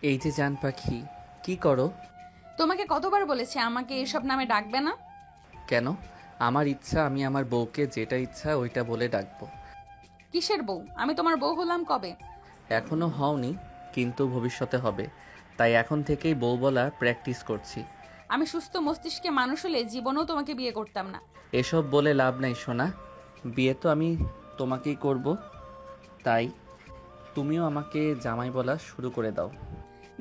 এই যে জান পাখি, কি করো? তোমাকে কতবার বলেছি আমাকে এসব নামে ডাকবে না? কেন? আমার ইচ্ছা, আমি আমার বউকে যেটা ইচ্ছা ওইটা বলে ডাকবো। কিসের বউ? আমি তোমার বউ হলাম কবে? এখনো হওনি, কিন্তু ভবিষ্যতে হবে। তাই এখন থেকেই বউ বলা প্র্যাকটিস করছি। আমি সুস্থ মস্তিষ্কে মানুষ হলে জীবনেও তোমাকে বিয়ে করতাম না। এসব বলে লাভ নাই সোনা, বিয়ে তো আমি তোমাকেই করব। তাই তুমিও আমাকে জামাই বলা শুরু করে দাও।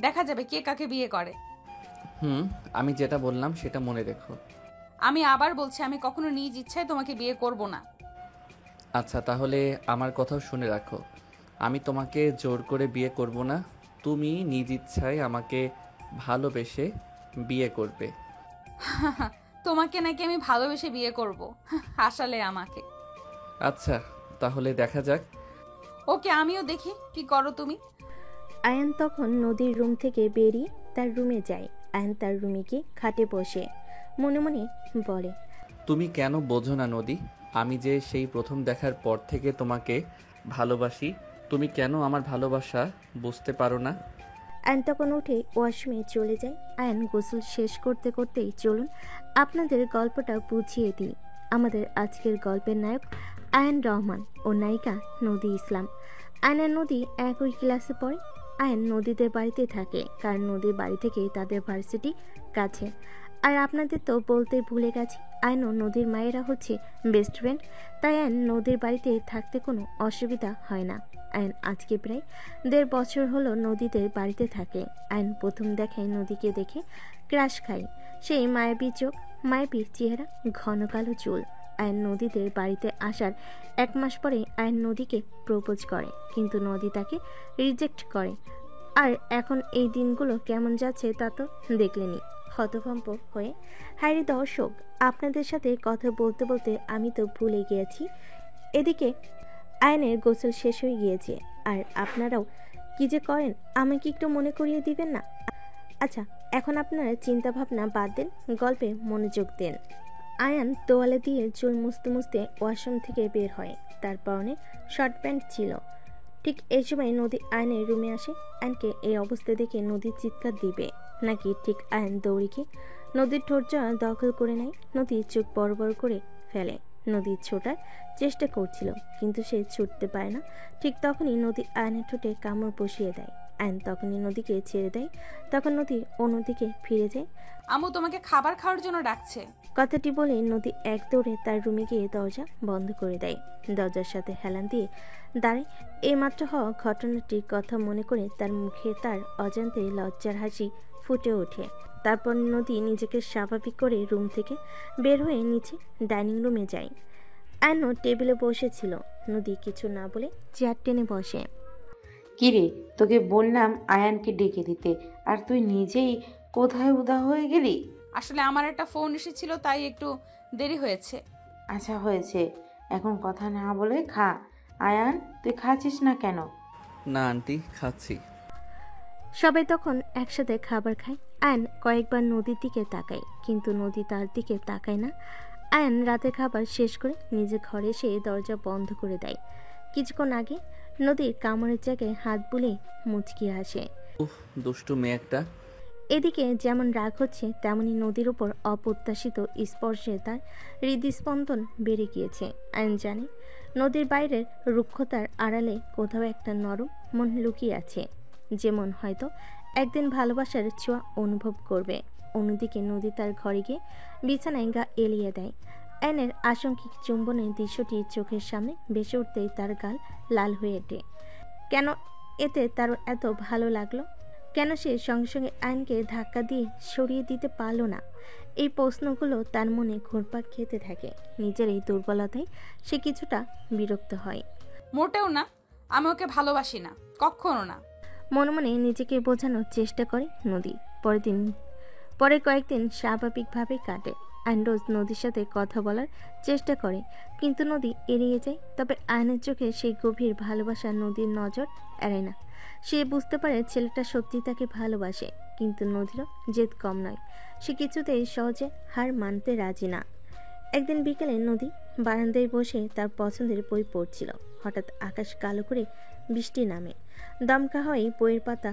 দেখা যাবে কে কাকে বিয়ে করে। হুম, আমি যেটা বললাম সেটা মনে রেখো। আমি আবার বলছি, আমি কখনো নিজ ইচ্ছায় তোমাকে বিয়ে করব না। আচ্ছা, তাহলে আমার কথাও শুনে রাখো। আমি তোমাকে জোর করে বিয়ে করব না। তুমি নিজ ইচ্ছায় আমাকে ভালোবেসে বিয়ে করবে। তোমাকে নাকি আমি ভালোবেসে বিয়ে করব? হাসালে আমাকে। আচ্ছা, তাহলে দেখা যাক। ওকে, আমিও দেখি কি করো তুমি। আয়ান তখন নদীর রুম থেকে বেরিয়ে তার রুমে যায়। আয়ান তার রুমে গিয়ে খাটে বসে মনে মনে বলে, তুমি কেন বোঝো না নদী? আমি যে সেই প্রথম দেখার পর থেকে তোমাকে ভালোবাসি। তুমি কেন আমার ভালোবাসা বুঝতে পারো না? আয়ান তখন উঠে ওয়াশরুমে চলে যায়। আয়ান গোসল শেষ করতে করতেই চলুন আপনাদের গল্পটা বুঝিয়ে দিই। আমাদের আজকের গল্পের নায়ক আয়ান রহমান ও নায়িকা নদী ইসলাম। আয়ান আর নদী একই ক্লাসে পড়ে। আয়ান নদীদের বাড়িতে থাকে, কারণ নদীর বাড়ি থেকে তাদের ভার্সিটি কাছে। আর আপনাদের তো বলতে ভুলে গেছি, আয়ন ও নদীর মায়েরা হচ্ছে বেস্ট ফ্রেন্ড। তাই আয়ন নদীর বাড়িতে থাকতে কোনো অসুবিধা হয় না। আয়ন আজকে প্রায় 1.5 বছর হলো নদীদের বাড়িতে থাকে। আয়ন প্রথম দেখায় নদীকে দেখে ক্রাশ খায়। সেই মায়াবী চোখ, মায়াবী চেহারা, ঘন কালো চুল। আয়ন নদীদের বাড়িতে আসার 1 মাস পরে আয়ন নদীকে প্রপোজ করে, কিন্তু নদী তাকে রিজেক্ট করে। আর এখন এই দিনগুলো কেমন যাচ্ছে তা তো দেখলেনি। হতভম্ব হয়ে, হায়রে দর্শক, আপনাদের সাথে কথা বলতে বলতে আমি তো ভুলে গিয়েছি এদিকে আয়নের গোসল শেষ হয়ে গিয়েছে। আর আপনারাও কি যে করেন আমাকে একটু মনে করিয়ে দিবেন না? আচ্ছা, এখন আপনারা চিন্তা ভাবনা বাদ দেন, গল্পে মনোযোগ দেন। আয়ান তোয়ালে দিয়ে চুল মুছতে মুছতে ওয়াশরুম থেকে বের হয়। তার পরনে শর্ট প্যান্ট ছিল। ঠিক এই সময় নদী আয়নের রুমে আসে। আয়নকে এই অবস্থা দেখে নদী চিৎকার দিবে নাকি ঠিক আয়ন দৌড়ে গিয়ে নদীর ঠোঁট জোড়া দখল করে নেয়। নদী চোখ বড় বড় করে ফেলে। নদী ছোটার চেষ্টা করছিল, কিন্তু সে ছুটতে পারে না। ঠিক তখনই নদী আয়নের ঠোঁটে কামড় বসিয়ে দেয়। আয়ন তখনই নদীকে ছেড়ে দেয়। তখন নদী অন্যদিকে ফিরে যায়। আম্মু তোমাকে খাবার খাওয়ার জন্য ডাকছে। কথাটি বলে নদী এক দৌড়ে তার রুমে গিয়ে দরজা বন্ধ করে দেয়। দরজার সাথে হেলান দিয়ে দাঁড়ায়। এইমাত্র হওয়া ঘটনাটির কথা মনে করে তার মুখে তার অজান্তে লজ্জার হাসি ফুটে ওঠে। তারপর নদী নিজেকে স্বাভাবিক করে রুম থেকে বের হয়ে নিচে ডাইনিং রুমে যায়। আয়নও টেবিলে বসেছিল। নদী কিছু না বলে চেয়ার টেনে বসে। কিরে, তোকে বললাম আয়ানকে ডেকে দিতে, আর তুই নিজেই কোথায় উদা হয়ে গেলি? আসলে আমার একটা ফোন এসেছিল, তাই একটু দেরি হয়েছে। আচ্ছা হয়েছে, এখন কথা না বলে খা। আয়ান, তুই খাচ্ছিস না কেন? না আন্টি, খাচ্ছি। সবাই তখন একসাথে খাবার খায়। আয়ন কয়েকবার নদীর দিকে তাকায়, কিন্তু নদী তার দিকে তাকায় না। আয়ন রাতের খাবার শেষ করে নিজের ঘরে এসে দরজা বন্ধ করে দেয়। কিছুক্ষণ আগে নদীর কামড়ের জায়গায় হাত বুলিয়ে মুচকি হাসে। উফ, দুষ্টু মেয়ে একটা। এদিকে যেমন রাগ হচ্ছে, তেমনি নদীর উপর অপ্রত্যাশিত স্পর্শে তার হৃদস্পন্দন বেড়ে গিয়েছে। আয়ন জানে নদীর বাইরের রুক্ষতার আড়ালে কোথাও একটা নরম মন লুকিয়ে আছে, যে মন হয়তো একদিন ভালোবাসার ছোঁয়া অনুভব করবে। অন্যদিকে নদী তার ঘরে গিয়ে বিছানায় গা এলিয়ে দেয়। আয়নের আশঙ্কিক চুম্বনের দৃশ্যটি চোখের সামনে ভেসে উঠতেই তার গাল লাল হয়ে ওঠে। কেন এতে তার এত ভালো লাগলো? কেন সে সঙ্গে সঙ্গে আয়নকে ধাক্কা দিয়ে সরিয়ে দিতে পারল না? এই প্রশ্নগুলো তার মনে ঘুরপাক খেতে থাকে। নিজের এই দুর্বলতায় সে কিছুটা বিরক্ত হয়। মোটেও না, আমি ওকে ভালোবাসি না, কখনো না। মনে মনে নিজেকে বোঝানোর চেষ্টা করে নদী। পরে কয়েকদিন স্বাভাবিকভাবে কাটে। আয়ন রোজ নদীর সাথে কথা বলার চেষ্টা করে, কিন্তু নদী এড়িয়ে যায়। তবে আয়নের চোখে সেই গভীর ভালোবাসা নদীর নজর এড়ায় না। সে বুঝতে পারে ছেলেটা সত্যি তাকে ভালোবাসে, কিন্তু নদীরও জেদ কম নয়। সে কিছুতেই সহজে হার মানতে রাজি না। একদিন বিকেলে নদী বারান্দায় বসে তার পছন্দের বই পড়ছিল। হঠাৎ আকাশ কালো করে বৃষ্টি নামে। দমকা হয় বইয়ের পাতা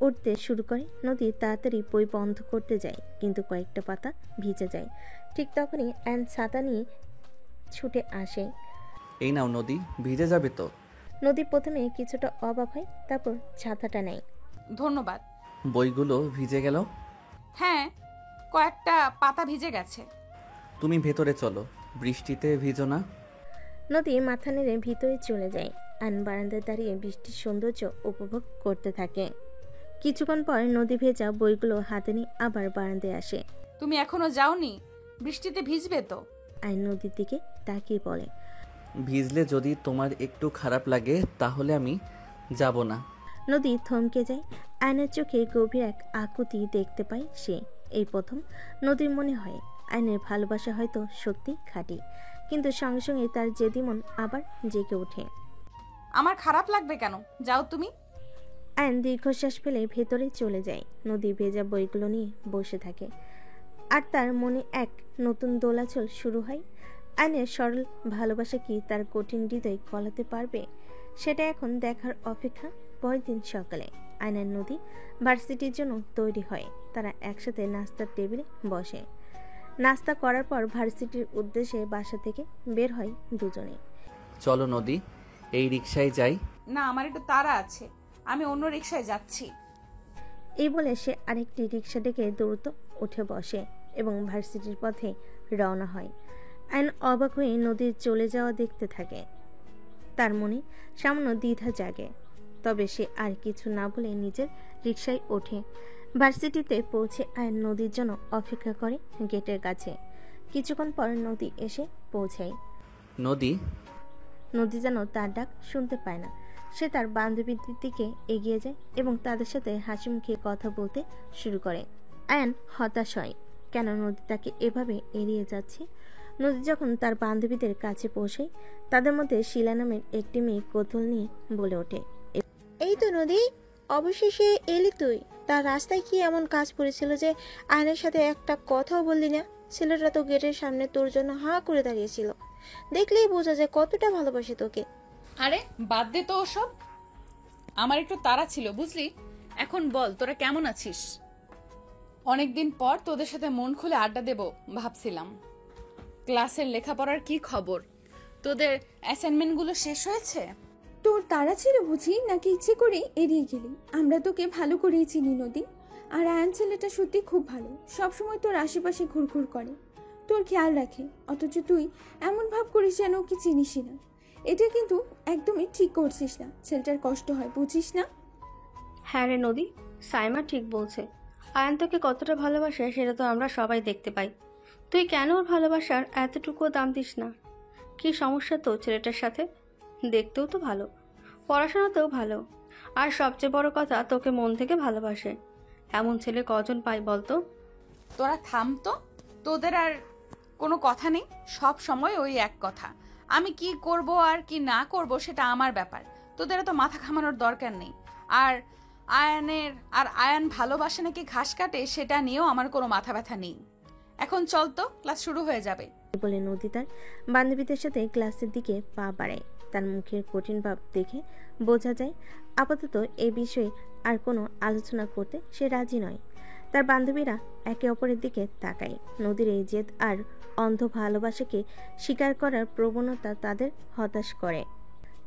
উঠতে শুরু করে। নদী তাড়াতাড়ি বই বন্ধ করতে যায়, কিন্তু কয়েকটা পাতা ভিজে যায়। ঠিক তখনই অ্যান ছাতা নিয়ে ছুটে আসে। এই নাও নদী, ভিজে যাবে তো। নদী প্রথমে কিছুটা অবাক হয়, তারপর ছাতাটা নেয়। ধন্যবাদ। বইগুলো ভিজে গেল। হ্যাঁ, কয়েকটা পাতা ভিজে গেছে। তুমি ভেতরে চলো, বৃষ্টিতে ভিজো না। নদী মাথা নেড়ে ভিতরে চলে যায়। আন বারান্দায় দাঁড়িয়ে বৃষ্টির সৌন্দর্য উপভোগ করতে থাকে। কিছুক্ষণ পর নদী ভেজা বইগুলো হাতে নিয়ে আবার বারান্দায় আসে। তুমি এখনো যাওনি? বৃষ্টিতে ভিজবে তো। আইন নদীর দিকে তাকিয়ে বলে, ভিজলে যদি তোমার একটু খারাপ লাগে তাহলে আমি যাব না। নদী থমকে যায়। আয়নের চোখে গভীর এক আকুতি দেখতে পায় সে। এই প্রথম নদীর মনে হয় আয়নের ভালোবাসা হয়তো সত্যি খাঁটি, কিন্তু সঙ্গে সঙ্গে তার জেদি মন আবার জেগে ওঠে। আমার খারাপ লাগবে কেন? যাও তুমি। আয়ন দীর্ঘশ্বাস ফেলে ভেতরে চলে যায়। নদী ভেজা বইগুলো নিয়ে বসে থাকে, আর তার মনে এক নতুন দোলাচল শুরু হয়। আয়নের সরল ভালোবাসা কি তার কঠিন হৃদয় গলাতে পারবে? সেটা এখন দেখার অপেক্ষা। পরের দিন সকালে আয়নের নদী ভার্সিটির জন্য তৈরি হয়। তারা একসাথে নাস্তার টেবিলে বসে। নাস্তা করার পর ভার্সিটির উদ্দেশ্যে বাসা থেকে বের হয় দুজনে। চলো নদী, এই রিকশায় যাই। না, আমার একটু তাড়া আছে, আমি অন্য রিকশায় যাচ্ছি। এই বলে সে আরেকটি রিকশা ডেকে দ্রুত উঠে বসে এবং ভার্সিটির পথে রওনা হয়। আইন অবাক হয়ে নদীর চলে যাওয়া দেখতে থাকে। তার মনে সামান্য দ্বিধা জাগে, তবে সে আর কিছু না বলে নিজের রিকশায় ওঠে। ভার্সিটিতে পৌঁছে আইন নদীর জন্য অপেক্ষা করে গেটের কাছে। কিছুক্ষণ পর নদী এসে পৌঁছায়। নদী। নদী যেন তার ডাক শুনতে পায় না। সে তার বান্ধবীদের দিকে এগিয়ে যায় এবং তাদের সাথে হাসি মুখে কথা বলতে শুরু করে। আয়ান হতাশ হয়, কেন নদী তাকে এভাবে এড়িয়ে যাচ্ছে। নদী যখন তার বান্ধবীদের কাছে পৌঁছায়, তাদের মধ্যে শিলা নামের একটি মেয়ে কৌতূহল নিয়ে বলে ওঠে, এই তো নদী, অবশেষে এলি তুই। তার রাস্তায় কি এমন কাজ পড়েছিল যে আয়নের সাথে একটা কথাও বললি না? ছেলেটা তো গেটের সামনে তোর জন্য হাঁ করে দাঁড়িয়েছিল। দেখলেই বোঝা যায় কতটা ভালোবাসে তোকে। আরে বাদ দে তো ওসব, আমার একটু তাড়া ছিল বুঝলি। এখন বল, তোরা কেমন আছিস? অনেকদিন পর তোদের সাথে মন খুলে আড্ডা দেব ভাবছিলাম। ক্লাসের লেখাপড়ার কি খবর? তোদের অ্যাসাইনমেন্টগুলো শেষ হয়েছে? তোর তাড়া ছিল বুঝি, নাকি ইচ্ছে করে এড়িয়ে গেলি? আমরা তোকে ভালো করেই চিনি নদী। আর আয়ান ছেলেটা সত্যি খুব ভালো, সবসময় তোর আশেপাশে ঘুরঘুর করে, তোর খেয়াল রাখে, অথচ তুই এমন ভাব করিস যেন ওকে চিনিসই না। এটা কিন্তু একদমই ঠিক করছিস না, ছেলেটার কষ্ট হয়, বুঝিস না? হ্যাঁ রে নদী, সাইমা ঠিক বলছে। আয়ান তোকে কতটা ভালোবাসে সেটা তো আমরা সবাই দেখতে পাই। তুই কেন ওর ভালোবাসার এতটুকুও দাম দিস না? কি সমস্যা তো ছেলেটার সাথে? দেখতেও তো ভালো, পড়াশোনাতেও ভালো, আর সবচেয়ে বড় কথা তোকে মন থেকে ভালোবাসে। এমন ছেলে কজন পাই বলতো? তোরা থাম তো, তোদের আর কোনো কথা নেই, সব সময় ওই এক কথা। আমি কি করব আর কি না করব সেটা আমার ব্যাপার, তোদের তো মাথা ঘামানোর দরকার নেই। আর আয়ান ভালোবাসে নাকি ঘাস কাটে সেটা নিয়েও আমার কোনো মাথা ব্যথা নেই। এখন চল তো, ক্লাস শুরু হয়ে যাবে। বলে নদী তার বান্ধবীদের সাথে ক্লাসের দিকে পা বাড়ায়। তার মুখের কঠিন ভাব দেখে বোঝা যায় আপাতত এই বিষয়ে আর কোনো আলোচনা করতে সে রাজি নয়। তার বান্ধবীরা একে অপরের দিকে তাকায়। নদীর এই জেদ আর অন্ধ ভালোবাসাকে স্বীকার করার প্রবণতা তাদের হতাশ করে।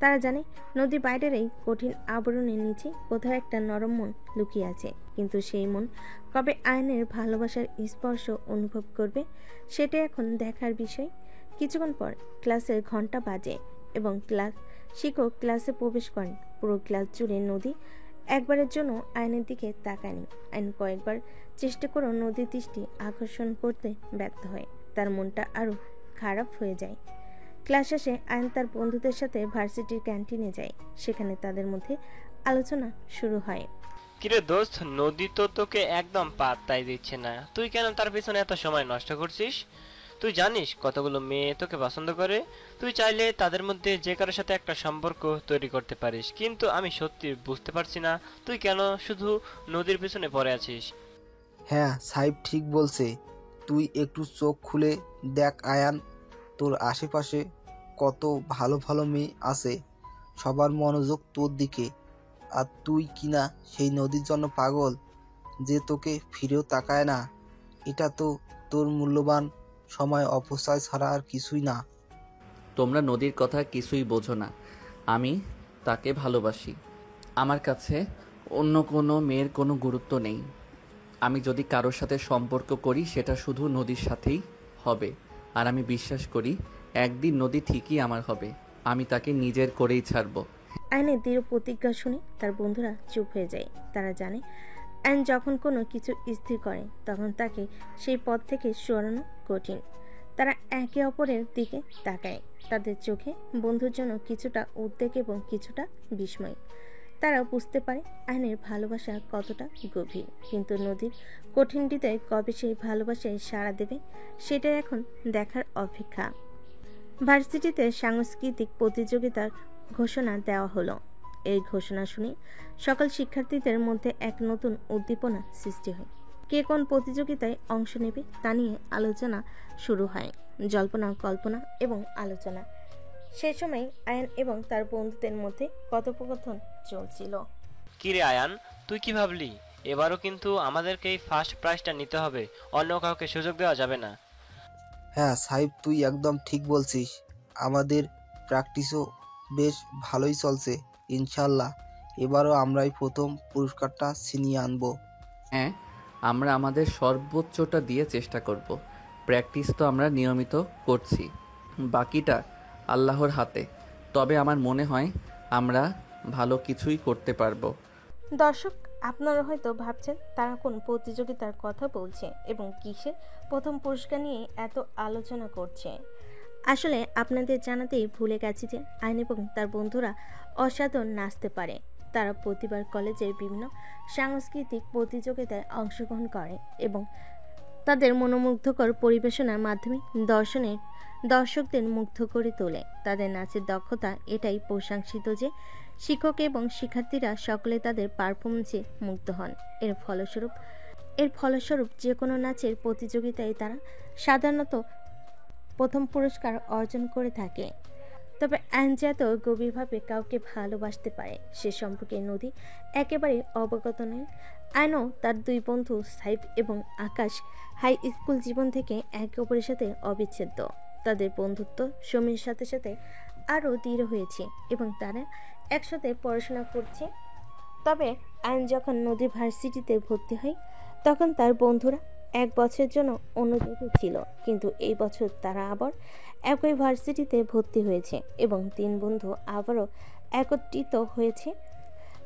তারা জানে নদী বাইরের এই কঠিন আবরণের নিচে কোথাও একটা নরম মন লুকিয়ে আছে, কিন্তু সেই মন কবে আয়নের ভালোবাসার স্পর্শ অনুভব করবে সেটা এখন দেখার বিষয়। কিছুক্ষণ পর ক্লাসের ঘন্টা বাজে এবং শিক্ষক ক্লাসে প্রবেশ করেন। পুরো ক্লাস জুড়ে নদী একবারের জন্য আয়নের দিকে তাকায়নি। আয়ন কয়েকবার চেষ্টা করেও নদীর দৃষ্টি আকর্ষণ করতে ব্যর্থ হয়। তার মনটা আরো খারাপ হয়ে যায়। ক্লাস শেষে আয়ন তার বন্ধুদের সাথে ভার্সিটির ক্যান্টিনে যায়। সেখানে তাদের মধ্যে আলোচনা শুরু হয়। কিরে দোস্ত, নদী তো তোকে একদম পাত্তাই দিচ্ছে না। তুই কেন তার পিছনে এত সময় নষ্ট করছিস? তুই জানিস কতগুলো মেয়ে তোকে পছন্দ করে। তুই চাইলে তাদের মধ্যে যে কারোর সাথে একটা সম্পর্ক তৈরি করতে পারিস, কিন্তু আমি সত্যি বুঝতে পারছি না তুই কেন শুধু নদীর পিছনে পড়ে আছিস। হ্যাঁ, সাহেব ঠিক বলছে। তুই একটু চোখ খুলে দেখ আয়ান, তোর আশেপাশে কত ভালো ভালো মেয়ে আছে, সবার মনোযোগ তোর দিকে, আর তুই কিনা সেই নদীর জন্য পাগল যে তোকে ফিরেও তাকায় না। এটা তো তোর মূল্যবান সময় অপচয় ছাড়া আর কিছুই না। তোমরা নদীর কথা কিছুই বোঝো না। আমি তাকে ভালোবাসি। আমার কাছে অন্য কোনো মেয়ের কোনো গুরুত্ব নেই। আমি যদি কারোর সাথে সম্পর্ক করি সেটা শুধু নদীর সাথেই হবে। আর আমি বিশ্বাস করি একদিন নদী ঠিকই আমার হবে। আমি তাকে নিজের করেই ছাড়ব। আয়নের দৃঢ় প্রতিজ্ঞা শুনে তার বন্ধুরা চুপ হয়ে যায়। তারা জানে আয়ন যখন কোনো কিছু স্থির করে তখন তাকে সেই পথ থেকে সরানো কঠিন। তারা একে অপরের দিকে তাকায়। তাদের চোখে বন্ধুর জন্য কিছুটা উদ্বেগ এবং কিছুটা বিস্ময়। তারা বুঝতে পারে আয়নের ভালোবাসা কতটা গভীর, কিন্তু নদীর কঠিন হৃদয় কবে সেই ভালোবাসায় সাড়া দেবে সেটাই এখন দেখার অপেক্ষা। ভার্সিটিতে সাংস্কৃতিক প্রতিযোগিতার ঘোষণা দেওয়া হলো। এই ঘোষণা শুনে সকল শিক্ষার্থীদের মধ্যে এক নতুন উদ্দীপনা সৃষ্টি হয়। কে কোন প্রতিযোগিতায় অংশ নেবে তা নিয়ে আলোচনা শুরু হয়। জল্পনা কল্পনা এবং আলোচনা। সে সময় আয়ান এবং তার বন্ধুদের মধ্যে কথোপকথন চলছিল। কিরে আয়ান, তুই কি ভাবলি? এবারও কিন্তু আমাদেরকেই ফার্স্ট প্রাইজটা নিতে হবে, অন্য কাউকে সুযোগ দেওয়া যাবে না। হ্যাঁ সাহিব, তুই একদম ঠিক বলছিস। আমাদের প্র্যাকটিসও বেশ ভালোই চলছে। ইনশাল্লাহ এবারও আমরাই প্রথম পুরস্কারটা ছিনিয়ে আনবো। হ্যাঁ, আমরা আমাদের সর্বোচ্চটা দিয়ে চেষ্টা করব। প্র্যাকটিস তো আমরা নিয়মিত করছি, বাকিটা আল্লাহর হাতে। তবে আমার মনে হয় আমরা ভালো কিছুই করতে পারবো। দর্শক, আপনারা হয়তো ভাবছেন তারা কোন প্রতিযোগিতার কথা বলছে এবং কিসের প্রথম পুরস্কার নিয়ে এত আলোচনা করছে। আসলে আপনাদের জানাতেই ভুলে গেছি যে আইন এবং তার বন্ধুরা অসাধারণ নাচতে পারে। তারা প্রতিবার কলেজের বিভিন্ন সাংস্কৃতিক প্রতিযোগিতায় অংশগ্রহণ করে এবং তাদের মনোমুগ্ধকর পরিবেশনার মাধ্যমে দর্শকদের মুগ্ধ করে তোলে। তাদের নাচের দক্ষতা এটাই প্রশংসিত যে শিক্ষক এবং শিক্ষার্থীরা সকলে তাদের পারফরমেন্সে মুগ্ধ হন। এর ফলস্বরূপ যে কোনো নাচের প্রতিযোগিতায় তারা সাধারণত প্রথম পুরস্কার অর্জন করে থাকে। তবে আয়ন যে এত গভীরভাবে কাউকে ভালোবাসতে পারে সে সম্পর্কে নদী একেবারে অবগত নয়। আয়নও তার দুই বন্ধু সাইফ এবং আকাশ হাই স্কুল জীবন থেকে একে অপরের সাথে অবিচ্ছেদ্য। তাদের বন্ধুত্ব সময়ের সাথে সাথে আরও দৃঢ় হয়েছে এবং তারা একসাথে পড়াশোনা করছে। তবে আয়ন যখন নদী ভার্সিটিতে ভর্তি হয় তখন তার বন্ধুরা এক বছরের জন্য অন্য জায়গায় ছিল, কিন্তু এই বছর তারা আবার একই ভার্সিটিতে ভর্তি হয়েছে এবং তিন বন্ধু আবারও একত্রিত হয়েছে।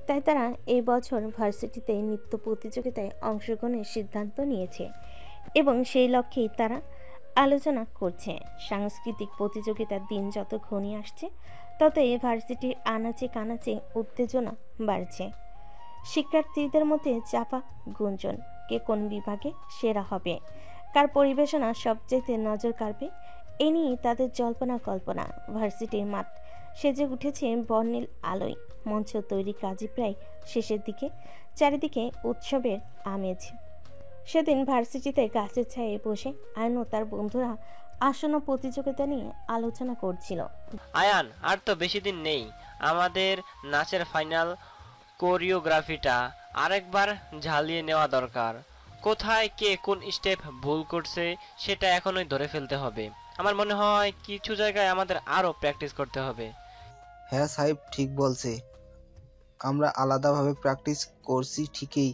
তাই তারা এই বছর ভার্সিটিতে নৃত্য প্রতিযোগিতায় অংশগ্রহণের সিদ্ধান্ত নিয়েছে এবং সেই লক্ষ্যেই তারা আলোচনা করছে। সাংস্কৃতিক প্রতিযোগিতার দিন যত ঘনিয়ে আসছে তত এই ভার্সিটির আনাচে কানাচে উত্তেজনা বাড়ছে। শিক্ষার্থীদের মধ্যে চাপা গুঞ্জন, কে কোন বিভাগে সেরা হবে, কার পরিবেশনা সবচেয়ে নজর কাড়বে, এ নিয়ে তাদের জল্পনা কল্পনা। ভার্সিটির মাঠ সেজে উঠেছে বর্ণিল আলোয়। মঞ্চ তৈরি কাজই প্রায় শেষের দিকে। চারিদিকে উৎসবের আমেজ। সেদিন ভার্সিটিতে গাছের ছায়ায় বসে আয়ন ও তার বন্ধুরা আসন্ন প্রতিযোগিতা নিয়ে আলোচনা করছিল। আয়ান, আর তো বেশি দিন নেই। আমাদের নাচের ফাইনাল কোরিওগ্রাফিটা আরেকবার ঝালিয়ে নেওয়া দরকার। কোথায় কে কোন স্টেপ ভুল করছে সেটা এখনই ধরে ফেলতে হবে। আমার মনে হয় কিছু জায়গায় আমাদের আরো প্র্যাকটিস করতে হবে। হ্যাঁ সাহেব ঠিক বলছে। আমরা আলাদাভাবে প্র্যাকটিস করছি ঠিকই,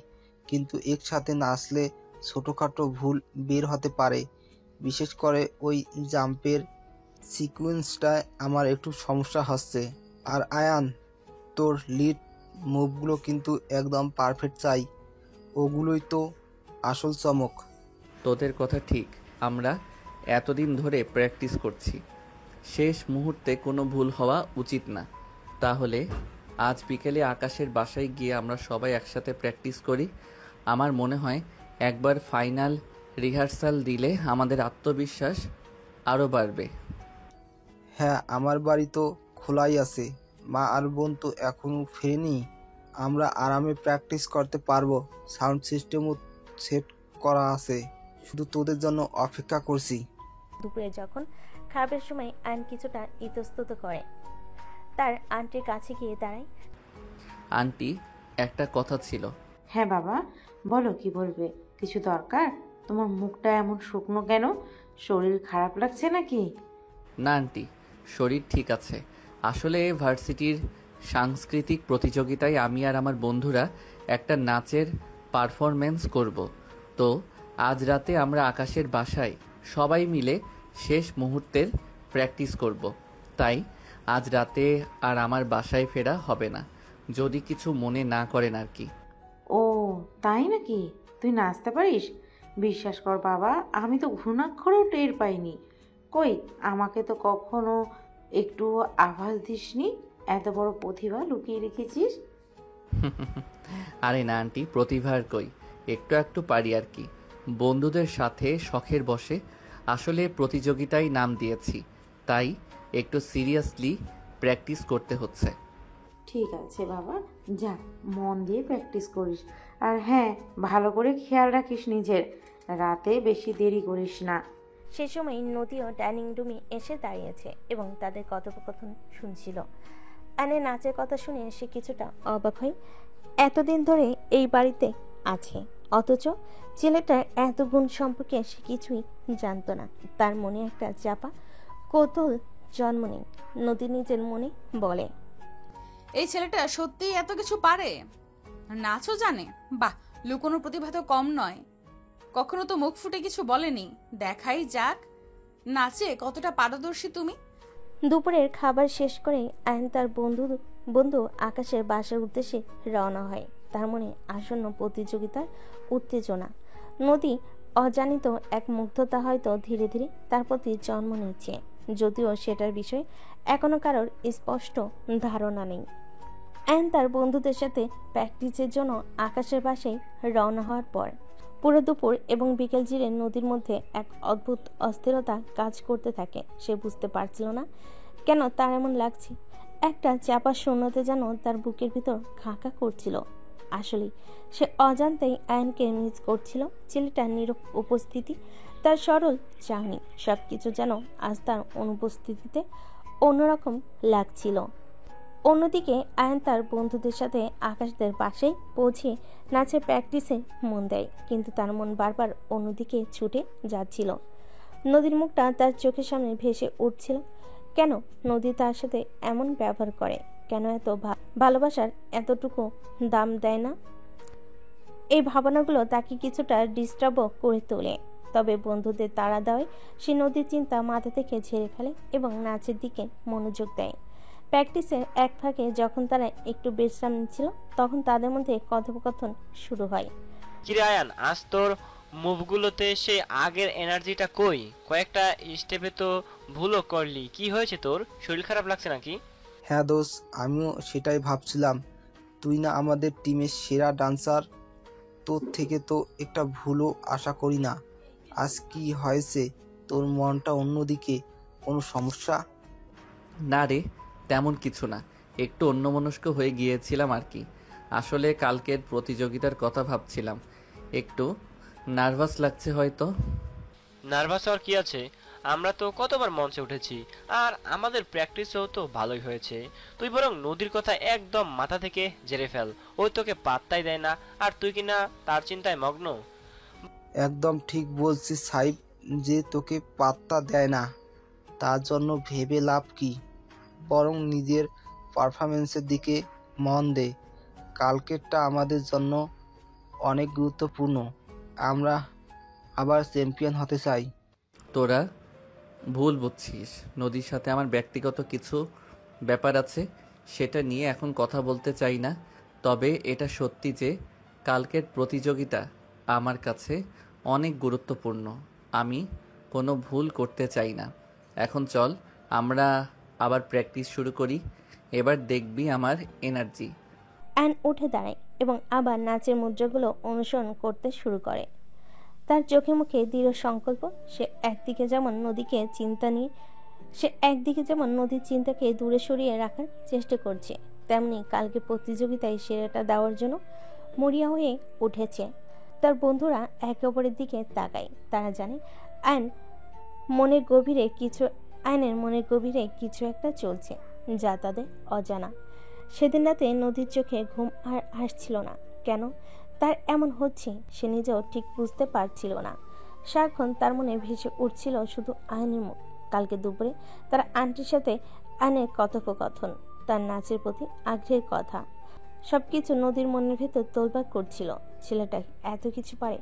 কিন্তু একসাথে নাচলে ছোটোখাটো ভুল বের হতে পারে। বিশেষ করে ওই জাম্পের সিকোয়েন্সটায় আমার একটু সমস্যা হচ্ছে। আর আয়ান, তোর লিড মুভগুলো কিন্তু একদম পারফেক্ট চাই। ওগুলোই তো আসল চমক। তোদের কথা ঠিক, আমরা এতদিন ধরে প্র্যাকটিস করছি। শেষ মুহূর্তে কোনো ভুল হওয়া উচিত না। তাহলে আজ বিকেলে আকাশের বাসায় গিয়ে আমরা সবাই একসাথে প্র্যাকটিস করি। আমার মনে হয় একবার ফাইনাল রিহার্সাল দিলে আমাদের আত্মবিশ্বাস আরও বাড়বে। হ্যাঁ, আমার বাড়ি তো খোলাই আছে। মা আর বোন তো এখনো ফেরেনি। আমরা আরামে প্র্যাকটিস করতে পারবো। সাউন্ড সিস্টেমও সেট করা আছে, শুধু তোদের জন্য অপেক্ষা করছি। দুপুরে যখন খাবারের সময় আয়ন কিছুটা ইতস্তত করে, তার আন্টির কাছে গিয়ে দাঁড়ায়। আন্টি, একটা কথা ছিল। হ্যাঁ বাবা, বলো কি বলবে? কিছু দরকার? তোমার মুখটা এমন শুকনো কেন? শরীর খারাপ লাগছে নাকি? না আন্টি, শরীর ঠিক আছে। আসলে ভার্সিটির সাংস্কৃতিক প্রতিযোগিতায় আমি আর আমার বন্ধুরা একটা নাচের পারফরমেন্স করব। তো আজ রাতে আমরা আকাশের বাসায় সবাই মিলে শেষ মুহূর্তের প্র্যাকটিস করব। তাই আজ রাতে আর আমার বাসায় ফেরা হবে না, যদি কিছু মনে না করেন আর কি। ও তাই নাকি? তুই নাচতে পারিস? বিশ্বাস কর বাবা, আমি তো ঘুণাক্ষরেও টের পাইনি। কই, আমাকে তো কখনো একটু আভাস দিসনি এত বড় প্রতিভা লুকিয়ে রেখেছিস। আরে না আন্টি, প্রতিভার কই, একটু একটু পারি আর কি, বন্ধুদের সাথে শখের বসে। আসলে প্রতিযোগিতায় নাম দিয়েছি, তাই একটু সিরিয়াসলি প্র্যাকটিস করতে হচ্ছে। ঠিক আছে বাবা, যা মন দিয়ে প্র্যাকটিস করিস। আর হ্যাঁ, ভালো করে খেয়াল রাখিস নিজের, রাতে বেশি দেরি করিস না। সে সময় নদীও ডাইনিং রুমে এসে দাঁড়িয়েছে এবং তাদের কথোপকথন শুনছিল। আয়নের নাচের কথা শুনে সে কিছুটা অবাক হয়। এতদিন ধরে এই বাড়িতে আছে, অথচ ছেলেটার এত গুণ সম্পর্কে সে কিছুই জানতো না। তার মনে একটা চাপা কৌতূহল জন্ম নেয়। নদী নিজের মনে বলে, এই ছেলেটা সত্যিই এত কিছু পারে, নাচও জানে। বাহ, লুকোনোর প্রতিভা তো কম নয়। কখনো তো মুখ ফুটে কিছু বলেনি, দেখাই যাক নাচে কতটা পারদর্শী তুমি। দুপুরের খাবার শেষ করে আয়ন তার বন্ধু আকাশের বাসার উদ্দেশ্যে রওনা হয়। তার মনে আসন্ন প্রতিযোগিতার উত্তেজনা। নদী অজানিত এক মুগ্ধতা হয়তো ধীরে ধীরে তার প্রতি জন্ম নিচ্ছে, যদিও সেটার বিষয়ে এখনো কারোর স্পষ্ট ধারণা নেই। আয়ন তার বন্ধুদের সাথে প্র্যাকটিসের জন্য আকাশের বাসায় রওনা হওয়ার পর পুরো দুপুর এবং বিকেল জুড়ে নদীর মধ্যে এক অদ্ভুত অস্থিরতা কাজ করতে থাকে। সে বুঝতে পারছিল না কেন তার এমন লাগছে। একটা চাপা শূন্যতা যেন তার বুকের ভিতর খাঁকা করছিল। আসলে সে অজান্তেই আয়নকে মিস করছিল। ছেলেটার নীরব উপস্থিতি, তার সরল চাহনি, সবকিছু যেন আজ তার অনুপস্থিতিতে অন্যরকম লাগছিল। অন্যদিকে আয়ন তার বন্ধুদের সাথে আকাশদের বাসায় পৌঁছে নাচের প্র্যাকটিসে মন দেয়, কিন্তু তার মন বারবার অন্যদিকে ছুটে যাচ্ছিল। নদীর মুখটা তার চোখের সামনে ভেসে উঠছিল। কেন নদী তার সাথে এমন ব্যবহার করে? কেন এত ভালোবাসার এতটুকু দাম দেয় না? এই ভাবনাগুলো তাকে কিছুটা ডিস্টার্বও করে তোলে। তবে বন্ধুদের তাড়া দেওয়ায় সে নদীর চিন্তা মাথা থেকে ঝেড়ে ফেলে এবং নাচের দিকে মনোযোগ দেয়। প্র্যাকটিসের এক ফাঁকে যখন তারা একটু বিশ্রাম নিচ্ছিল, তখন তাদের মধ্যে কথোপকথন শুরু হয়। কিরে আয়ান, আজ তোর মুভগুলোতে সে আগের এনার্জিটা কই? কয়েকটা স্টেপে তো ভুলও করলি, কি হয়েছে তোর? শরীর খারাপ লাগছে নাকি? হ্যাঁ দোষ, আমিও সেটাই ভাবছিলাম। তুই না আমাদের টিমের সেরা ডান্সার, তোর থেকে তো একটা ভুলও আশা করি না। আজ কি হয়েছে? তোর মনটা অন্যদিকে, কোনো সমস্যা? না রে, তেমন কিছু না, একটু অন্যমনস্ক হয়ে গিয়েছিলাম আর কি। আসলে কালকের প্রতিযোগিতার কথা ভাবছিলাম, একটু নার্ভাস লাগছে হয়তো। নার্ভাস হওয়ার কি আছে? আমরা তো কতবার মঞ্চে উঠেছি, আর আমাদের প্র্যাকটিসও তো ভালোই হয়েছে। তুই বরং নদীর কথা একদম মাথা থেকে ঝেড়ে ফেল। ওই তোকে পাত্তাই দেয় না, আর তুই কিনা তার চিন্তায় মগ্ন। একদম ঠিক বলছিস সাইব, যে তোকে পাত্তা দেয় না তার জন্য ভেবে লাভ কি? বরং নিজের পারফরমেন্সের দিকে মন দে। কালকেরটা আমাদের জন্য অনেক গুরুত্বপূর্ণ। আমরা আবার চ্যাম্পিয়ন হতে চাই। তোরা ভুল বুঝছিস, নদীর সাথে আমার ব্যক্তিগত কিছু ব্যাপার আছে, সেটা নিয়ে এখন কথা বলতে চাই না। তবে এটা সত্যি যে কালকের প্রতিযোগিতা আমার কাছে অনেক গুরুত্বপূর্ণ। আমি কোনো ভুল করতে চাই না। এখন চল আমরা আবার প্র্যাকটিস শুরু করি, এবার দেখবি আমার এনার্জি। অ্যান উঠে দাঁড়ায় এবং আবার নাচের মুদ্রাগুলো অনুসরণ করতে শুরু করে। তার চোখে মুখে দৃঢ় সংকল্প। সে একদিকে যেমন নদীর চিন্তাকে দূরে সরিয়ে রাখার চেষ্টা করছে, তেমনি কালকে প্রতিযোগিতায় সেরাটা দেওয়ার জন্য মরিয়া হয়ে উঠেছে। তার বন্ধুরা একে অপরের দিকে তাকায়। তারা জানে আয়নের মনের গভীরে কিছু একটা চলছে, যা তাদের অজানা। সেদিন রাতে নদীর চোখে ঘুম আর আসছিল না। কেন তার এমন হচ্ছে সে নিজেও ঠিক বুঝতে পারছিল না। সারাক্ষণ তার মনে ভেসে উঠছিল শুধু আয়নের মুখ, কালকে দুপুরে তার আন্টির সাথে আয়নের কথোপকথন, তার নাচের প্রতি আগ্রহের কথা। সবকিছু নদীর মনের ভেতর তোলপাড় করছিল। ছেলেটা এত কিছু পারে,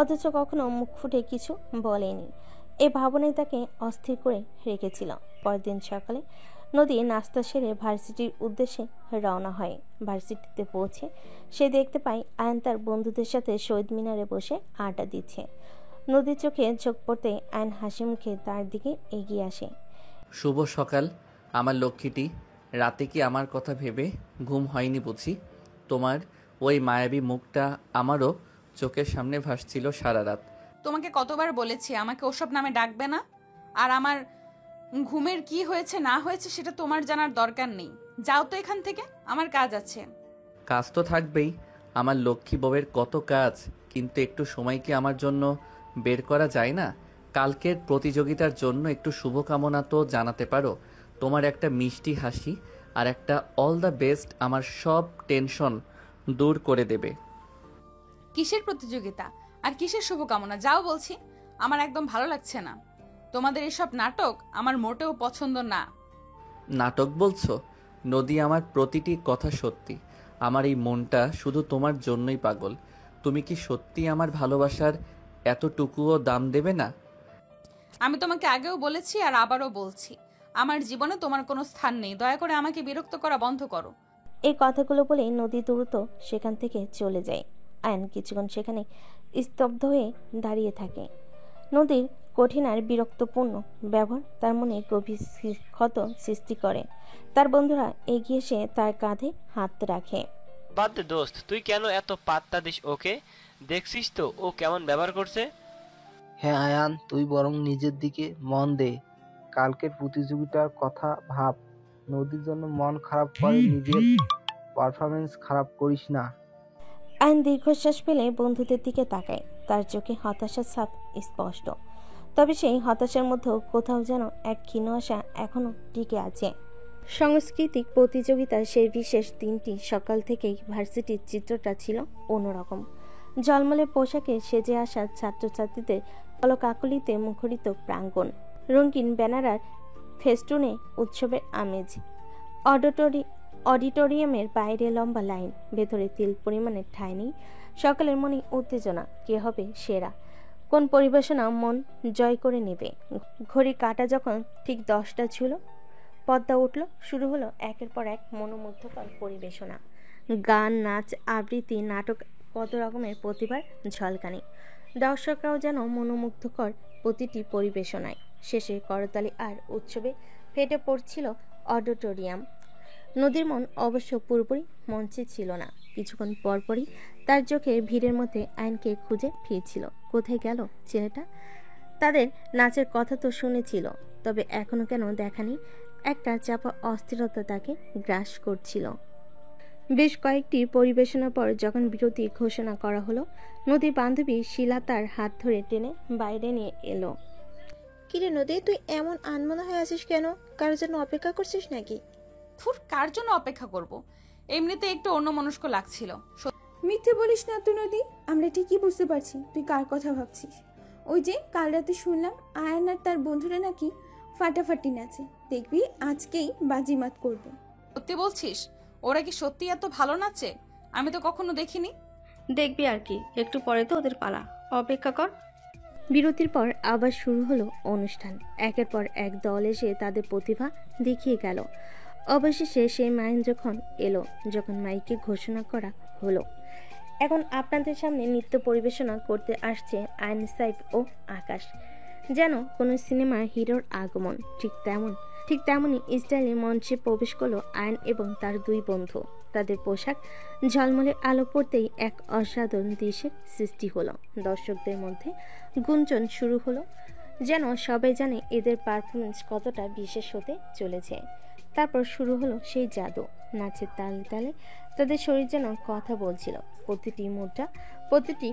অথচ কখনো মুখ ফুটে কিছু বলেনি। এই ভাবনাই তাকে অস্থির করে রেখেছিল। পরের দিন সকালে নদী নাস্তা সেরে ভার্সিটির উদ্দেশ্যে রওনা হয়। ভার্সিটিতে পৌঁছে সে দেখতে পায় আয়ন তার বন্ধুদের সাথে শহীদ মিনারে বসে আড্ডা দিচ্ছে। নদীর চোখে চোখ পড়তে আয়ন হাসি মুখে তার দিকে এগিয়ে আসে। শুভ সকাল আমার লক্ষ্মীটি। রাতে কি আমার কথা ভেবে ঘুম হয়নি বুঝি? তোমার ওই মায়াবী মুখটা আমারও চোখের সামনে ভাসছিল সারা রাত। তোমাকে কতবার বলেছি আমাকে ওসব নামে ডাকবে না। আর আমার ঘুমের কি হয়েছে না হয়েছে সেটা তোমার জানার দরকার নেই। যাও তো এখান থেকে, আমার কাজ আছে। কাজ তো থাকবেই, আমার লক্ষ্মী বউয়ের কত কাজ, কিন্তু একটু সময় কি আমার জন্য বের করা যায় না? কালকের প্রতিযোগিতার জন্য একটু শুভকামনা তো জানাতে পারো। তোমার একটা মিষ্টি হাসি আর একটা অল দ্য বেস্ট আমার সব টেনশন দূর করে দেবে। কিসের প্রতিযোগিতা আর কিসের শুভকামনা? যাও বলছি, আমার একদম ভালো লাগছে না। তোমাদের এসব নাটক আমার মোটেও পছন্দ না। নাটক বলছো? নদী, আমার প্রতিটি কথা সত্যি। আমার এই মনটা শুধু তোমার জন্যই পাগল। তুমি কি সত্যি আমার ভালোবাসার এতটুকুও দাম দেবে না? আমি তোমাকে আগেও বলেছি আর আবারও বলছি, আমার জীবনে তোমার কোনো স্থান নেই। দয়া করে আমাকে বিরক্ত করা বন্ধ করো। এই কথাগুলো বলে নদী দ্রুত সেখান থেকে চলে যায়। আয়ন কিছুক্ষণ সেখানে স্তব্ধ হয়ে দাঁড়িয়ে থাকে। নদীর কঠিন আর বিরক্তপূর্ণ ব্যবহার তার মনে গভীর ক্ষত সৃষ্টি করে। তার বন্ধুরা এগিয়ে এসে তার কাঁধে হাত রাখে। বাদ দে দোস্ত, তুই কেন এত পাত্তা দিস ওকে? দেখছিস তো ও কেমন ব্যবহার করছে। হ্যাঁ আয়ান, তুই বরং নিজের দিকে মন দে। কালকের প্রতিযোগিতার কথা ভাব। নদীর জন্য মন খারাপ করে নিজের পারফরমেন্স খারাপ করিস না। আয়ন দীর্ঘশ্বাস ফেলে বন্ধুদের দিকে তাকায়। তার চোখে হতাশার ছাপ স্পষ্ট, তবে সেই হতাশার মধ্যেও কোথাও যেন এক ক্ষীণ আশা এখনো টিকে আছে। সাংস্কৃতিক প্রতিযোগিতার সেই বিশেষ দিনটি সকাল থেকেই ভার্সিটির চিত্রটা ছিল অন্যরকম। ঝলমলে পোশাকে সেজে আসা ছাত্রছাত্রীদের কলকাকলিতে মুখরিত প্রাঙ্গণ, রঙিন ব্যানার আর ফেস্টুনে উৎসবের আমেজ। অডিটোরিয়ামের বাইরে লম্বা লাইন, ভেতরে তিল পরিমাণের ঠাঁই নেই। সকালের মনে উত্তেজনা, কে হবে সেরা, কোন পরিবেশনা মন জয় করে নেবে। ঘড়ি কাটা যখন ঠিক 10টা ছিল, পর্দা উঠল, শুরু হলো একের পর এক মনোমুগ্ধকর পরিবেশনা। গান, নাচ, আবৃত্তি, নাটক, কত রকমের প্রতিভার ঝলকানি। দর্শকরাও যেন মনোমুগ্ধকর প্রতিটি পরিবেশনায়। শেষে করতালি আর উৎসবে ফেটে পড়ছিল অডিটোরিয়াম। নদীর মন অবশ্য পুরোপুরি মঞ্চে ছিল না। কিছুক্ষণ পরপরই তার চোখে ভিড়ের মধ্যে আয়নকে খুঁজে ফিরছিল। কোথায় গেল ছেলেটা? তাদের নাচের কথা তো শুনেছিল, তবে এখনো কেন দেখানি একটা চাপা অস্থিরতা তাকে গ্রাস করছিল। বেশ কয়েকটি পরিবেশনার পর যখন বিরতি ঘোষণা করা হলো, নদীর বান্ধবী শিলা তার হাত ধরে টেনে বাইরে নিয়ে এলো। কিরে নদী, তুই এমন আনমনা হয়ে আছিস কেন? কারোর জন্য অপেক্ষা করছিস নাকি? থুর, কার জন্য অপেক্ষা করব? এমনিতে একটু অন্যমনস্ক লাগছিল। মিথ্যে বলিস না তো নদী, আমরা ঠিকই বুঝতে পারছি তুই কার কথা ভাবছিস। ওই যে কাল রাতে শুনলাম আয়ান আর তার বন্ধুরা নাকি ফাটাফাটি নাচে। দেখবি আজকেই বাজিমাত করবে। সত্যি বলছিস? ওরা কি সত্যি এত ভালো নাচে? আমি তো কখনো দেখিনি। দেখবি আর কি, একটু পরে তো ওদের পালা, অপেক্ষা কর। বিরতির পর আবার শুরু হলো অনুষ্ঠান। একের পর এক দল এসে তাদের প্রতিভা দেখিয়ে গেল। অবশেষে সেই মাইন যখন এলো, যখন মাইকে ঘোষণা করা হলো, এখন আপনাদের সামনে নৃত্য পরিবেশনা করতে আসছে আয়ন, সাইফ ও আকাশ। যেন কোনো সিনেমার হিরোর আগমন। ঠিক তেমনই স্টাইলে মঞ্চে প্রবেশ করলো আয়ন এবং তার দুই বন্ধু। তাদের পোশাক ঝলমলে আলো পড়তেই এক অসাধারণ দৃশ্যের সৃষ্টি হলো। দর্শকদের মধ্যে গুঞ্জন শুরু হলো, যেন সবাই জানে এদের পারফরমেন্স কতটা বিশেষ হতে চলেছে। তারপর শুরু হলো সেই জাদু। নাচের তালে তালে তাদের শরীর যেন কথা বলছিল। প্রতিটি মুদ্রা, প্রতিটি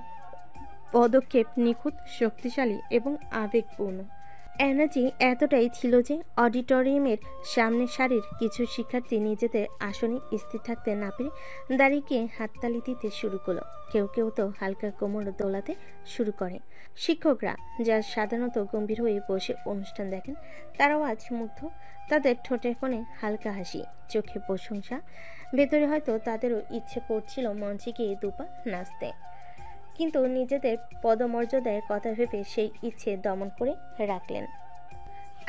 পদক্ষেপ নিখুঁত, শক্তিশালী এবং আবেগপূর্ণ। এনার্জি এতটাই ছিল যে অডিটোরিয়ামের সামনের সারির কিছু শিক্ষার্থী নিজেদের আসনে স্থির থাকতে না পেরে দাঁড়িয়ে গিয়ে হাততালি দিতে শুরু করলো। কেউ কেউ তো হালকা কোমর দোলাতে শুরু করে। শিক্ষকরা, যা সাধারণত গম্ভীর হয়ে বসে অনুষ্ঠান দেখেন, তারাও আজ মুগ্ধ। তাদের ঠোঁটের কোণে হালকা হাসি, চোখে প্রশংসা। ভেতরে হয়তো তাদেরও ইচ্ছে করছিল মঞ্চে গিয়ে দুপা নাচতে, কিন্তু নিজেদের পদমর্যাদার কথা ভেবে সেই ইচ্ছে দমন করে রাখলেন।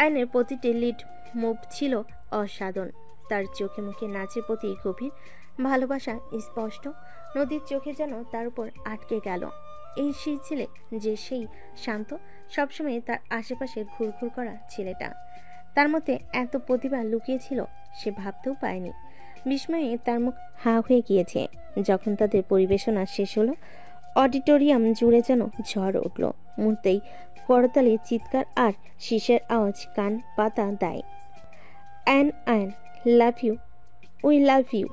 আয়নের প্রতিটি লিড মুভ ছিল অসাধারণ। তার চোখে মুখে নাচের প্রতি গভীর ভালোবাসা স্পষ্ট। নদীর চোখে যেন তার উপর আটকে গেল। এই সেই ছেলে, যে সেই শান্ত, সবসময় তার আশেপাশে ঘুরঘুর করা ছেলেটা। তার মধ্যে এত প্রতিভা লুকিয়েছিল সে ভাবতেও পারেনি। বিস্ময়ে তার মুখ হাঁ হয়ে গিয়েছে। যখন তাদের পরিবেশনা শেষ হলো, অডিটোরিয়াম জুড়ে যেন ঝড় উঠল। মুহূর্তেই করতালি, চিৎকার আর শীষের আওয়াজ কান পাতা দেয়। অ্যান অ্যান, love you, we love you,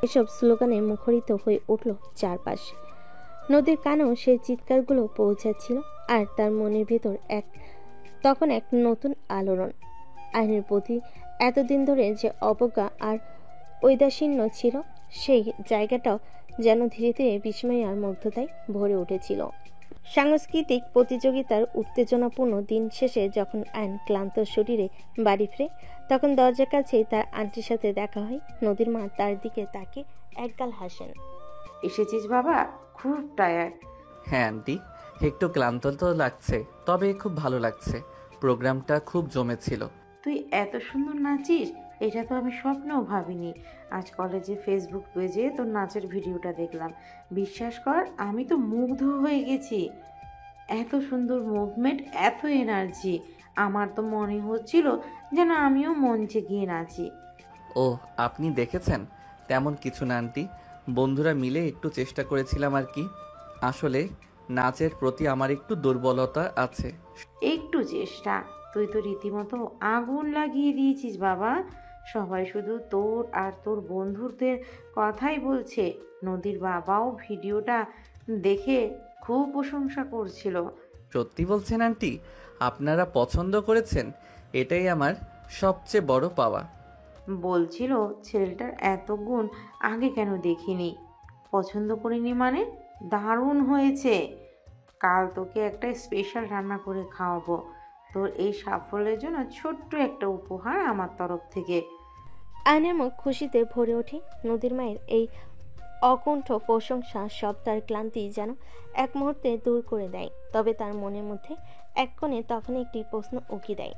এসব স্লোগানে মুখরিত হয়ে উঠল চারপাশ। নদীর কানেও সেই চিৎকারগুলো পৌঁছাচ্ছিল, আর তার মনের ভেতর তখন এক নতুন আলোড়ন। আইনের প্রতি এতদিন ধরে যে অবজ্ঞা আর ঔদাসীন্য ছিল, সেই জায়গাটাও যেন ধীরে ধীরে বিস্ময় আর মুগ্ধতায় ভরে উঠেছিল। সাংস্কৃতিক প্রতিযোগিতার উত্তেজনাপূর্ণ দিন শেষে যখন আইন ক্লান্ত শরীরে বাড়ি ফিরে, তখন দরজার কাছেই তার আন্টির সাথে দেখা হয়। নদীর মা তার দিকে তাকে একগাল হাসেন। এসেছিস বাবা? খুব টায়ার্ড? হ্যাঁ আন্টি, একটু ক্লান্ত তো লাগছে, তবে খুব ভালো লাগছে। প্রোগ্রামটা খুব জমেছিল। তুই এত সুন্দর নাচিস, এটা তো আমি স্বপ্নেও ভাবিনি। আজ কলেজে ফেসবুক পেজে তোর নাচের ভিডিওটা দেখলাম। বিশ্বাস কর, আমি তো মুগ্ধ হয়ে গেছি। এত সুন্দর মুভমেন্ট, এত এনার্জি। আমার তো মনে হচ্ছিল যেন আমিও মঞ্চে গিয়ে নাচি। ও, আপনি দেখেছেন? তেমন কিছু না আন্টি, বন্ধুরা মিলে একটু চেষ্টা করেছিলাম আর কি। আসলে নাচের প্রতি আমার একটু দুর্বলতা আছে। একটু চেষ্টা? তুই তো রীতিমতো আগুন লাগিয়ে দিয়েছিস বাবা। সবাই শুধু তোর আর তোর বন্ধুদের কথাই বলছে। নদীর বাবাও ভিডিওটা দেখে খুব প্রশংসা করছিল। সত্যি বলছেন আন্টি? আপনারা পছন্দ করেছেন, এটাই আমার সবচেয়ে বড় পাওয়া। বলছিল ছেলেটার এত গুণ আগে কেন দেখিনি। পছন্দ করিনি মানে? দারুণ হয়েছে। কাল তোকে একটা স্পেশাল রান্না করে খাওয়াবো। তোর এই সাফল্যের জন্য ছোট্ট একটা উপহার আমার তরফ থেকে। আয়নের মুখ খুশিতে ভরে ওঠে। নদীর মায়ের এই অকুণ্ঠ প্রশংসা সব তার ক্লান্তি যেন এক মুহূর্তে দূর করে দেয়। তবে তার মনের মধ্যে এক কোণে তখন একটি প্রশ্ন উকি দেয়।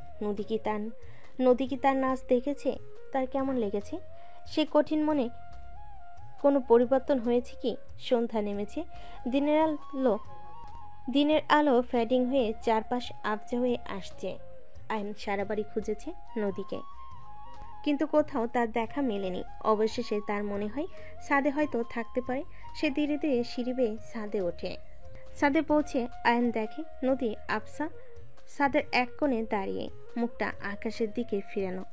নদী কি তার নাচ দেখেছে? তার কেমন লেগেছে? সে কঠিন মনে কোনো পরিবর্তন হয়েছে কি? সন্ধ্যা নেমেছে। দিনের আলো ফেডিং হয়ে চারপাশ আবজা হয়ে আসছে। আইন সারা বাড়ি খুঁজেছে নদীকে, কিন্তু কোথাও তার দেখা মেলেনি। অবশেষে তার মনে হয় ছাদে হয়তো থাকতে পারে। সে ধীরে ধীরে সিঁড়ি বেয়ে ছাদে ওঠে। ছাদে পৌঁছে আয়ন দেখে নদী আফসা ছাদের এক কোণে দাঁড়িয়ে, মুখটা আকাশের দিকে ফিরানো।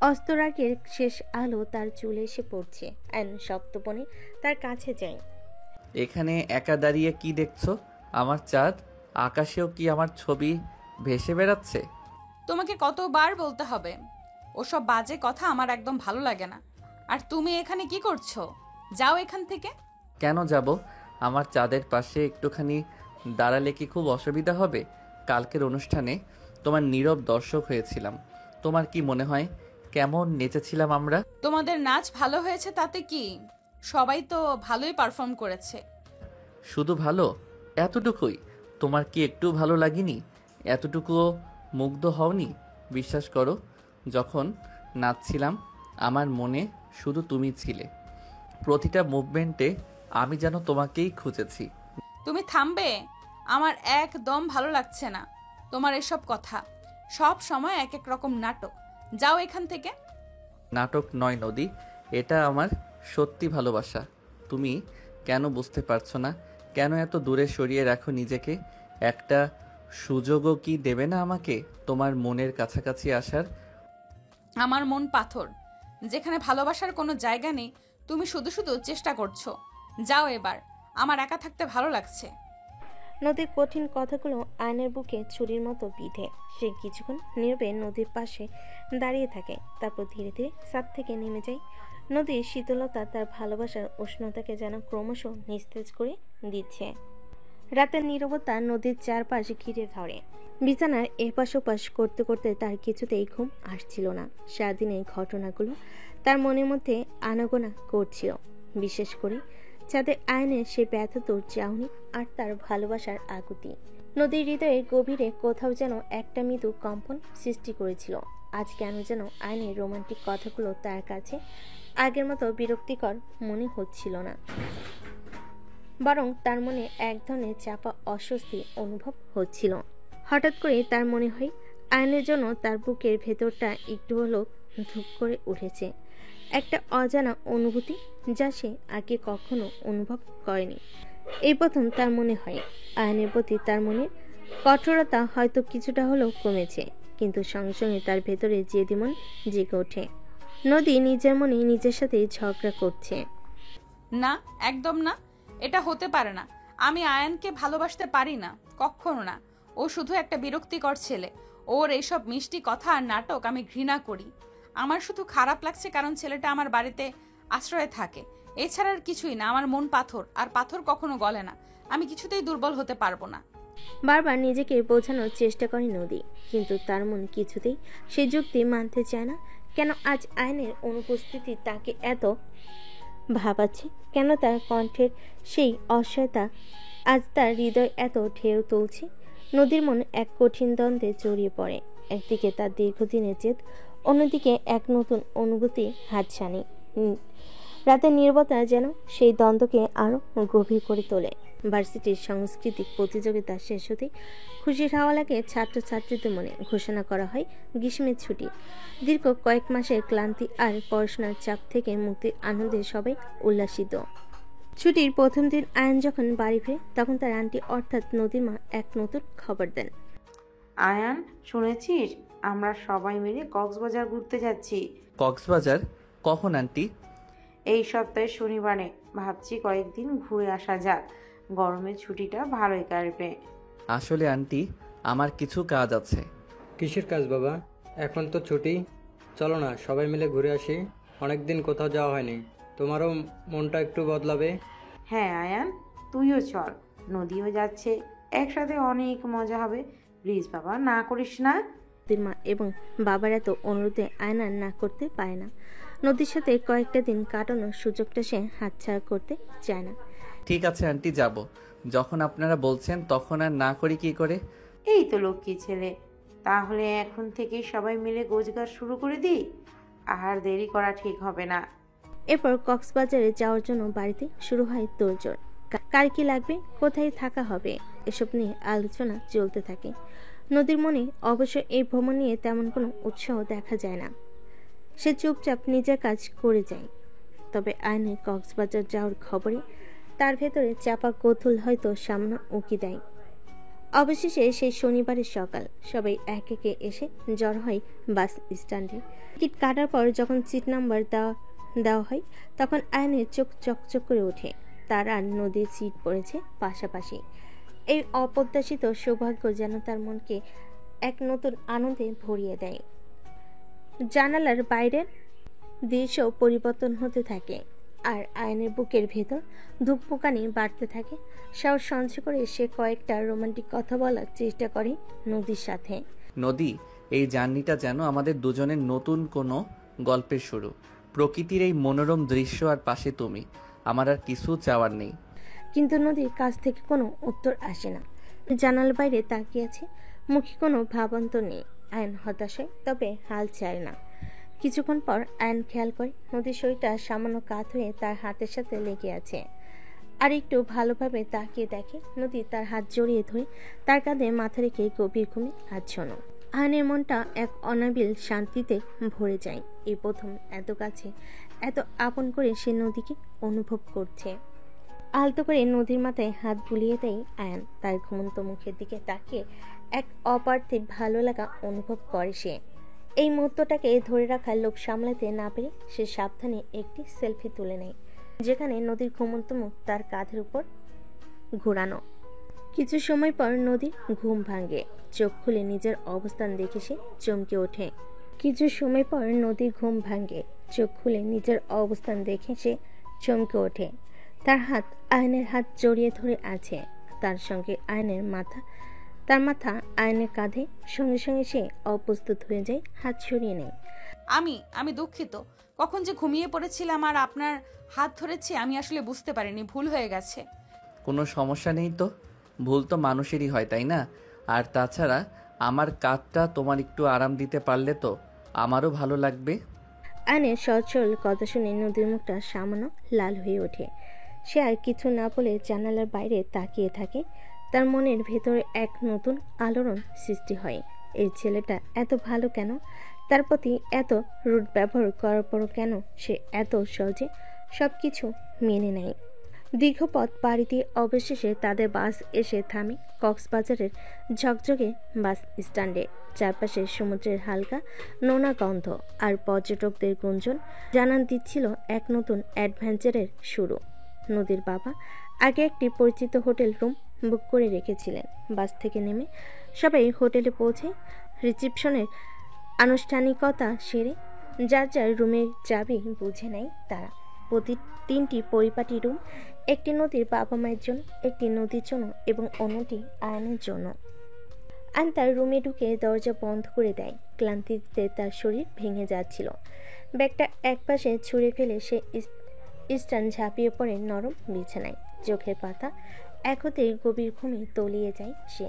অস্তরাগের শেষ আলো তার চুলে এসে পড়ছে। আয়ন সপ্তপনে তার কাছে যায়। এখানে একা দাঁড়িয়ে কি দেখছো? আমার চাঁদ? আকাশেও কি আমার ছবি ভেসে বেড়াচ্ছে? তোমাকে কতবার বলতে হবে? ওসব বাজে কথা আমার একদম ভালো লাগে না। আর তুমি এখানে কি করছো? যাও এখান থেকে। কেন যাব? আমার চাঁদের পাশে একটুখানি দাঁড়ালে কি খুব অসুবিধা হবে? কালকের অনুষ্ঠানে তোমার নীরব দর্শক হয়েছিলাম। তোমার কি মনে হয় কেমন নেচেছিলাম আমরা? তোমাদের নাচ ভালো হয়েছে তাতে কি? সবাই তো ভালোই পারফর্ম করেছে। শুধু ভালো? এতটুকুই? তোমার কি একটু ভালো লাগেনি? এতটুকুও মুগ্ধ হওনি? বিশ্বাস করো, যখন নাচছিলাম আমার মনে শুধু তুমি ছিলে। প্রতিটা মুভমেন্টে আমি যেন তোমাকেই খুঁজেছি। তুমি থামবে? আমার একদম ভালো লাগছে না তোমার এসব কথা। সব সময় এক এক রকম নাটক। যাও এখান থেকে। নাটক নয় নদী, এটা আমার সত্যি ভালোবাসা। তুমি কেন বুঝতে পারছো না? কেন এত দূরে সরিয়ে রাখো নিজেকে? একটা সুযোগও কি দেবে না আমাকে তোমার মনের কাছাকাছি আসার? আমার মন পাথর, যেখানে ভালোবাসার কোনো জায়গা নেই। তুমি শুধু শুধু চেষ্টা করছো। যাও এবার, আমার একা থাকতে ভালো লাগছে। নদীর কঠিন কথাগুলো আয়নের বুকে ছুরির মতো বিঁধে। সে কিছুক্ষণ নীরবে নদীর পাশে দাঁড়িয়ে থাকে, তারপর ধীরে ধীরে ছাদ থেকে নেমে যায়। নদীর শীতলতা তার ভালোবাসার উষ্ণতাকে যেন ক্রমশ নিস্তেজ করে দিচ্ছে। রাতের নীরবতা নদীর চারপাশ ঘিরে ধরে। বিছানার এপাশ ওপাশ করতে করতে তার কিছুতেই ঘুম আসছিল না। সারাদিনের ঘটনাগুলো তার মনের মধ্যে আনাগোনা করছিল, বিশেষ করে যাদের আয়নের সে ব্যথতর চাউনি আর তার ভালোবাসার আকুতি। নদীর হৃদয়ের গভীরে কোথাও যেন একটা মৃদু কম্পন সৃষ্টি করেছিল। আজ কেন যেন আয়নের রোমান্টিক কথাগুলো তার কাছে আগের মতো বিরক্তিকর মনে হচ্ছিল না, বরং তার মনে এক ধরনের চাপা অস্বস্তি অনুভব হচ্ছিল। হঠাৎ করে তার মনে হয় আয়নের জন্য তার বুকের ভেতরটা একটু হলেও ধূপ করে উঠেছে, একটা অজানা অনুভূতি যা সে আগে কখনো অনুভব করেনি। এই প্রথম তার মনে হয় আয়নের প্রতি তার মনের কঠোরতা হয়তো কিছুটা হলেও কমেছে, কিন্তু সঙ্গে সঙ্গে তার ভেতরে জেদি মন জেগে ওঠে। নদী নিজের মনে নিজের সাথে ঝগড়া করছে। না, একদম না, এটা হতে পারে না। আমি আয়ানকে ভালোবাসতে পারি না, কখনো না। ও শুধু একটা বিরক্তিকর ছেলে। ওর এইসব মিষ্টি কথা আর নাটক আমি ঘৃণা করি। আমার শুধু খারাপ লাগছে কারণ ছেলেটা আমার বাড়িতে আশ্রয়ে থাকে, এছাড়া আর কিছুই না। আমার মন পাথর, আর পাথর কখনো গলে না। আমি কিছুতেই দুর্বল হতে পারবো না। বারবার নিজেকে বোঝানোর চেষ্টা করে নদী, কিন্তু তার মন কিছুতেই সেই যুক্তি মানতে চায় না। কেন আজ আয়নের অনুপস্থিতি তাকে এত ভাবাচ্ছে? কেন তার কণ্ঠের সেই অসহায়তা আজ তার হৃদয় এত ঢেউ তুলছে? নদীর মন এক কঠিন দ্বন্দ্বে জড়িয়ে পড়ে। একদিকে তার দীর্ঘদিনের জেদ, অন্যদিকে এক নতুন অনুভূতি হাতছানি। রাতের নীরবতা যেন সেই দ্বন্দ্বকে আরো গভীর করে তোলে। ভার্সিটির সাংস্কৃতিক প্রতিযোগিতা শেষ হতেই খুশির হাওয়া লাগে ছাত্রছাত্রীদের মনে। ঘোষণা করা হয় গ্রীষ্মের ছুটি। দীর্ঘ কয়েক মাসের ক্লান্তি আর পড়াশোনার চাপ থেকে মুক্তির আনন্দে সবাই উল্লাসিত। ছুটির প্রথম দিন আয়ান যখন বাড়ি ফিরে, তখন তার আন্টি অর্থাৎ নদীর মা এক নতুন খবর দেন। আয়ান, শুনেছিস আমরা সবাই মিলে কক্সবাজার ঘুরতে যাচ্ছি। কক্সবাজার? কখন আন্টি? এই সপ্তাহে শনিবারে। ভাবছি কয়েকদিন ঘুরে আসা যাক, গরমের ছুটিটা ভালোই কাটবে। আসলে আন্টি, আমার কিছু কাজ আছে। কিসের কাজ বাবা? এখন তো ছুটি, চলো না সবাই মিলে ঘুরে আসি। অনেকদিন কোথাও যাওয়া হয়নি, তোমারও মনটা একটু বদলাবে। হ্যাঁ আয়ান, তুইও চল, নদীও যাচ্ছে, একসাথে অনেক মজা হবে। প্লিজ বাবা, না করিস না। নদীর মা এবং বাবার এত অনুরোধে আয়ন আর না করতে পারে না। নদীর সাথে কয়েকটা দিন কাটানোর সুযোগটা সে হাতছাড়া করতে চায় না। ঠিক আছে আন্টি, যাব। যখন আপনারা বলছেন তখন আর না করি কি করে? এই তো লক্ষ্মী ছেলে, তাহলে এখন থেকে সবাই মিলে গোছগাছ শুরু করে দিই, আর দেরি করা ঠিক হবে না। এরপর কক্সবাজারে যাওয়ার জন্য বাড়িতে শুরু হয় তোড়জোড়। কার কি লাগবে, কোথায় থাকা হবে, এসব নিয়ে আলোচনা চলতে থাকে। নদীর মনে অবশ্য এই ভ্রমণ নিয়ে তেমন কোনো উৎসাহ দেখা যায় না। সে চুপচাপ নিজের কাজ করে যায়। তবে আয়নের কক্সবাজার যাওয়ার খবরে তার ভেতরে চাপা কৌতূহল হয়তো সামনে উকি দেয়। অবশেষে সেই শনিবারের সকাল সবাই এক একে এসে জড়ো হয় বাস স্ট্যান্ডে। টিকিট কাটার পর যখন সিট নাম্বার দেওয়া হয়, তখন আয়নের চোখ চকচক করে ওঠে। তার আর নদীর সিট পড়েছে পাশাপাশি। এই অপ্রত্যাশিত সৌভাগ্য যেন তার মনকে এক নতুন আনন্দে ভরিয়ে দেয়। জানালার বাইরের দৃশ্য পরিবর্তন হতে থাকে, আর আয়নের বুকের ভেতর ধুকপুকানি বাড়তে থাকে। সাহস সঞ্চয় করে সে কয়েকটা রোমান্টিক কথা বলার চেষ্টা করে নদীর সাথে। নদী, এই জার্নিটা যেন আমাদের দুজনের নতুন কোনো গল্পের শুরু। প্রকৃতির এই মনোরম দৃশ্য আর পাশে তুমি, আমার আর কিছু চাওয়ার নেই। কিন্তু নদীর কাছ থেকে কোনো উত্তর আসে না। জানালার বাইরে তাকিয়ে আছে, মুখে কোনো ভাবান্তর নেই। আয়ন হতাশ হয়, তবে হাল ছাড়ে না। কিছুক্ষণ পর আয়ন খেয়াল করে নদীর শরীরটা সামান্য কাত হয়ে তার হাতের সাথে লেগে আছে। আর একটু ভালোভাবে তাকিয়ে দেখে নদী তার হাত জড়িয়ে ধরে তার কাঁধে মাথা রেখে গভীর ঘুমে আচ্ছন্ন। আয়নের মনটা এক অনাবিল শান্তিতে ভরে যায়। এই প্রথম এত কাছে, এত আপন করে সে নদীকে অনুভব করছে। আলতো করে নদীর মাথায় হাত বুলিয়ে দেয় আয়ন। তার ঘুমন্ত মুখের দিকে তাকিয়ে এক অপার্থিব ভালো লাগা অনুভব করে সে। এই মুহূর্তটাকে ধরে রাখার লোভ সামলাতে না পেরে সে সাবধানে একটি সেলফি তুলে নেয়, যেখানে নদীর ঘুমন্ত মুখ তার কাঁধের উপর ঘোরানো। কিছু সময় পর নদীর ঘুম ভাঙে। চোখ খুলে নিজের অবস্থান দেখে সে চমকে ওঠে। কিছু সময় পর নদীর ঘুম ভাঙে। চোখ খুলে নিজের অবস্থান দেখে সে চমকে ওঠে। তার হাত আয়নের হাত জড়িয়ে ধরে আছে। তার সঙ্গে তার মাথা আয়নের কাঁধে। সঙ্গে সঙ্গে সে অপ্রস্তুত হয়ে যায়, হাত সরিয়ে নেয়। আমি দুঃখিত। কখন যে ঘুমিয়ে পড়েছিলাম আর আপনার হাত ধরেছি আমি আসলে বুঝতে পারিনি, ভুল হয়ে গেছে। কোনো সমস্যা নেই তো, ভুল তো মানুষেরই হয়, তাই না? আর তাছাড়া আমার কাঁধটা তোমার একটু আরাম দিতে পারলে তো আমারও ভালো লাগবে। আয়নের সহজ সরল কথা শুনে নদীর মুখটা সামান্য লাল হয়ে ওঠে। সে আর কিছু না বলে জানালার বাইরে তাকিয়ে থাকে। তার মনের ভেতরে এক নতুন আলোড়ন সৃষ্টি হয়। এই ছেলেটা এত ভালো কেন? তার প্রতি এত রুড ব্যবহার করার পরও কেন সে এত সহজে সব কিছু মেনে নেয়? দীর্ঘ পথ পাড়ি দিয়ে অবশেষে তাদের বাস এসে থামে কক্সবাজারের ঝকঝকে বাস স্ট্যান্ডে। চারপাশে সমুদ্রের হালকা নোনা গন্ধ আর পর্যটকদের গুঞ্জন জানান দিচ্ছিল এক নতুন অ্যাডভেঞ্চারের শুরু। নদীর বাবা আগে একটি পরিচিত হোটেল রুম বুক করে রেখেছিলেন। বাস থেকে নেমে সবাই হোটেলে পৌঁছে রিসেপশনের আনুষ্ঠানিকতা সেরে যার যার রুমের চাবি বুঝে নেয় তারা। প্রতি 3টি পরিপাটি রুম, একটি নদীর বাবা মায়ের জন্য, একটি নদীর জন্য এবং অন্যটি আয়নের জন্য। আয়ন তার রুমে ঢুকে দরজা বন্ধ করে দেয়। ক্লান্তিতে তার শরীর ভেঙে যাচ্ছিল। ব্যাগটা একপাশে ছুঁড়ে ফেলে সে স্ট্যান্ড ঝাঁপিয়ে পড়ে নরম বিছানায়। চোখের পাতা এক হতেই গভীর ঘুমে তলিয়ে যায় সে।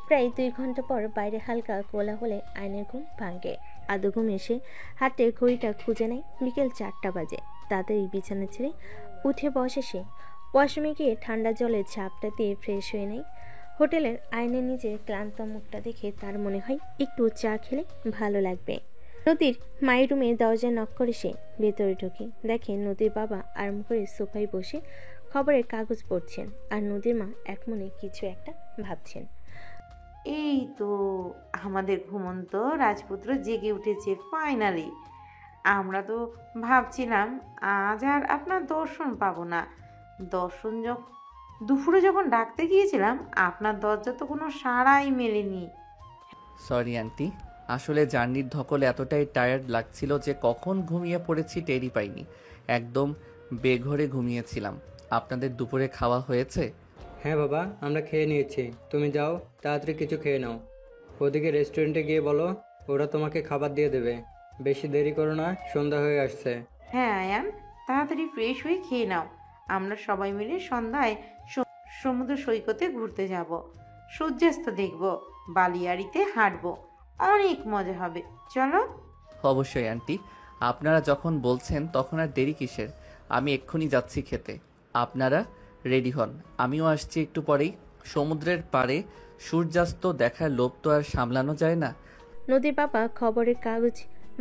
প্রায় 2 ঘন্টা পর বাইরে হালকা কোলাহলে আয়নের ঘুম ভাঙে। আদৌ ঘুমে সে হাতে ঘড়িটা খুঁজে নেয়। বিকেল 4টা বাজে। তাড়াতাড়ি বিছানা ছেড়ে উঠে বসে সে। ওয়াশরুমে গিয়ে ঠান্ডা জলে ঝাপটা দিয়ে ফ্রেশ হয়ে নেয়। হোটেলের আয়নের নিজের ক্লান্ত মুখটা দেখে তার মনে হয় একটু চা খেলে ভালো লাগবে। নদীর মায়ের রুমে দরজা নক করে সে ভেতরে ঢোকে। দেখে নদীর বাবা আরাম করে সোফায় বসে খবরের কাগজ পড়ছেন আর নদীর মা এক মনে কিছু একটা ভাবছেন। এই তো আমাদের ঘুমন্ত রাজপুত্র জেগে উঠেছে ফাইনালি। আমরা তো ভাবছিলাম আজ আর আপনার দর্শন পাবো না। দুপুরে যখন ডাকতে গিয়েছিলাম আপনার দরজা তো কোনো সাড়াই মেলেনি। সরি আন্টি, আসলে জার্নির ধকলে এতটাই টায়ার্ড লাগছিল যে কখন ঘুমিয়ে পড়েছি টেরই পাইনি। একদম বেঘরে ঘুমিয়েছিলাম। আপনাদের দুপুরে খাওয়া হয়েছে? হ্যাঁ বাবা, আমরা খেয়ে নিয়েছি। তুমি যাও, তাড়াতাড়ি কিছু খেয়ে নাও। ওদিকে রেস্টুরেন্টে গিয়ে বলো ওরা তোমাকে খাবার দিয়ে দেবে। বেশি দেরি করো না, সন্ধ্যা হয়ে আসছে। হ্যাঁ আয়ান, তাড়াতাড়ি ফ্রেশ হয়ে খেয়ে নাও। আমরা সবাই মিলে সন্ধ্যায় সমুদ্র সৈকতে ঘুরতে যাব, সূর্যাস্ত দেখব, বালিয়াড়িতে হাঁটবো, অনেক মজা হবে। চলো। অবশ্যই আন্টি, আপনারা যখন বলছেন তখন আর দেরি কিসের? আমি এক্ষুনি যাচ্ছি খেতে। আপনারা রেডি হন, আমিও আসছি একটু পরেই। সমুদ্রের পাড়ে সূর্যাস্ত দেখার লোভ তো আর সামলানো যায় না। নদীর বাবা খবরের কাগজ